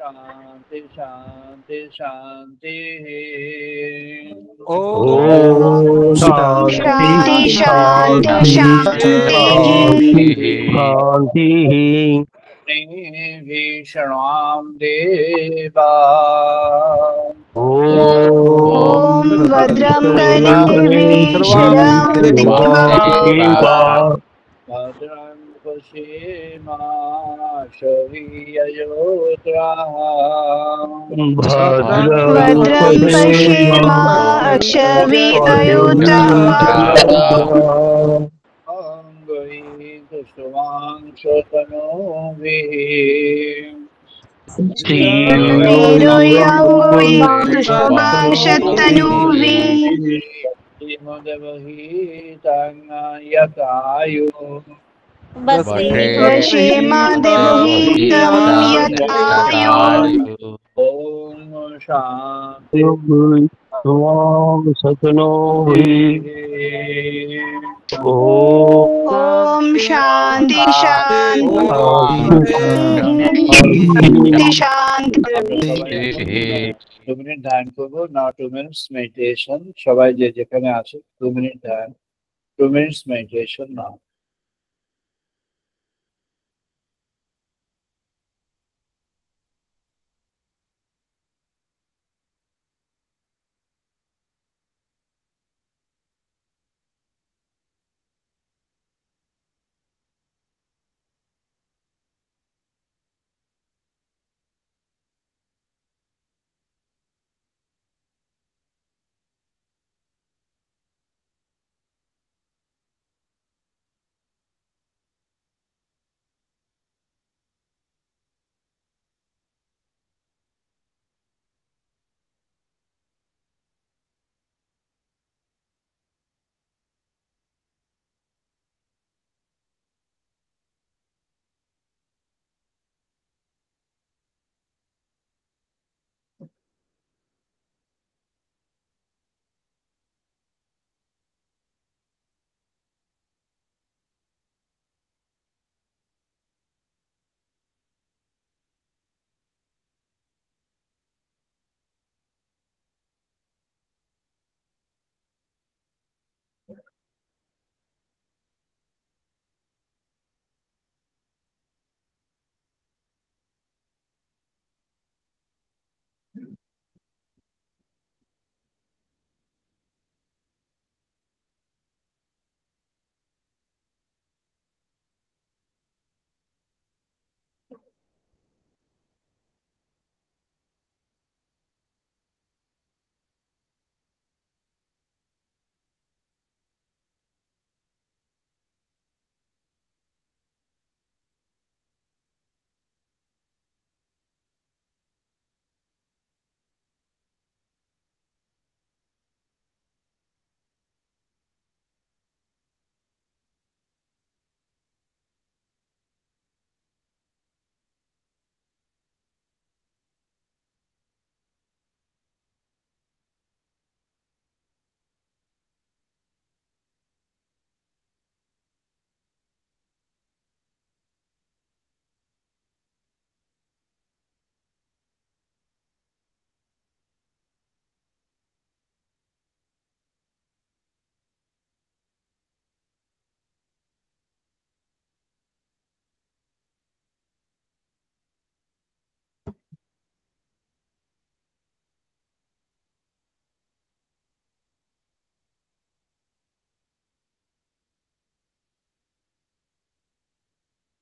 शान्ति शान्ति शान्ति ॐ शान्ति शान्ति शान्तिः भीषणां देवा ॐ भद्रं कर्णेभिः शरणं देवा भद्रं সীমা শরীয়ত্রাহ ভদ্রং ভদ্রং পশ্যেমাক্ষভির্যজত্রাः অঙ্গৈ কুসুমাংশতনোভিः তনুভিः শ্রীমদ্বহিতাং যথায়ু বসেমাদেবহিতং যথায়ু ওম শান্তি শতনোভিः ওম শান্তি শান্তি শান্তি। 2 মিনিট ধ্যান করবো না, 2 minutes মেডিটেশন। সবাই যে যেখানে আছে 2 মিনিট ধ্যান, 2 minutes মেডিটেশন না।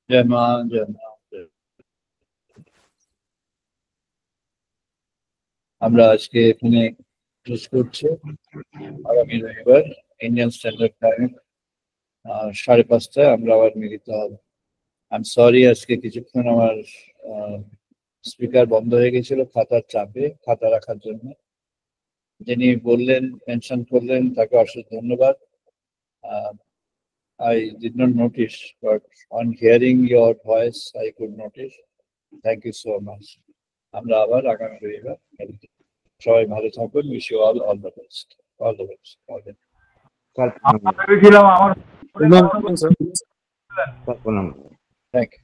জয় মা, জয় মা। আমরা আজকে এখানে শেষ করছি। আগামী রবিবার ইন্ডিয়ান স্ট্যান্ডার্ড টাইম 5:30টায় আমরা আবার মিলিত হব। আই এম সরি, আজকে কিছুক্ষণ আমার স্পিকার বন্ধ হয়ে গেছিল খাতার চাপে, খাতা রাখার জন্য। যিনি বললেন, মেনশন করলেন, তাকে অশেষ ধন্যবাদ। I did not notice, but on hearing your voice, I could notice. Thank you so much. আমরা আবার আগামী রবিবার মিলিত হব। সবাই ভালো থাকুন। Wish you all the best, all the best. Thank you.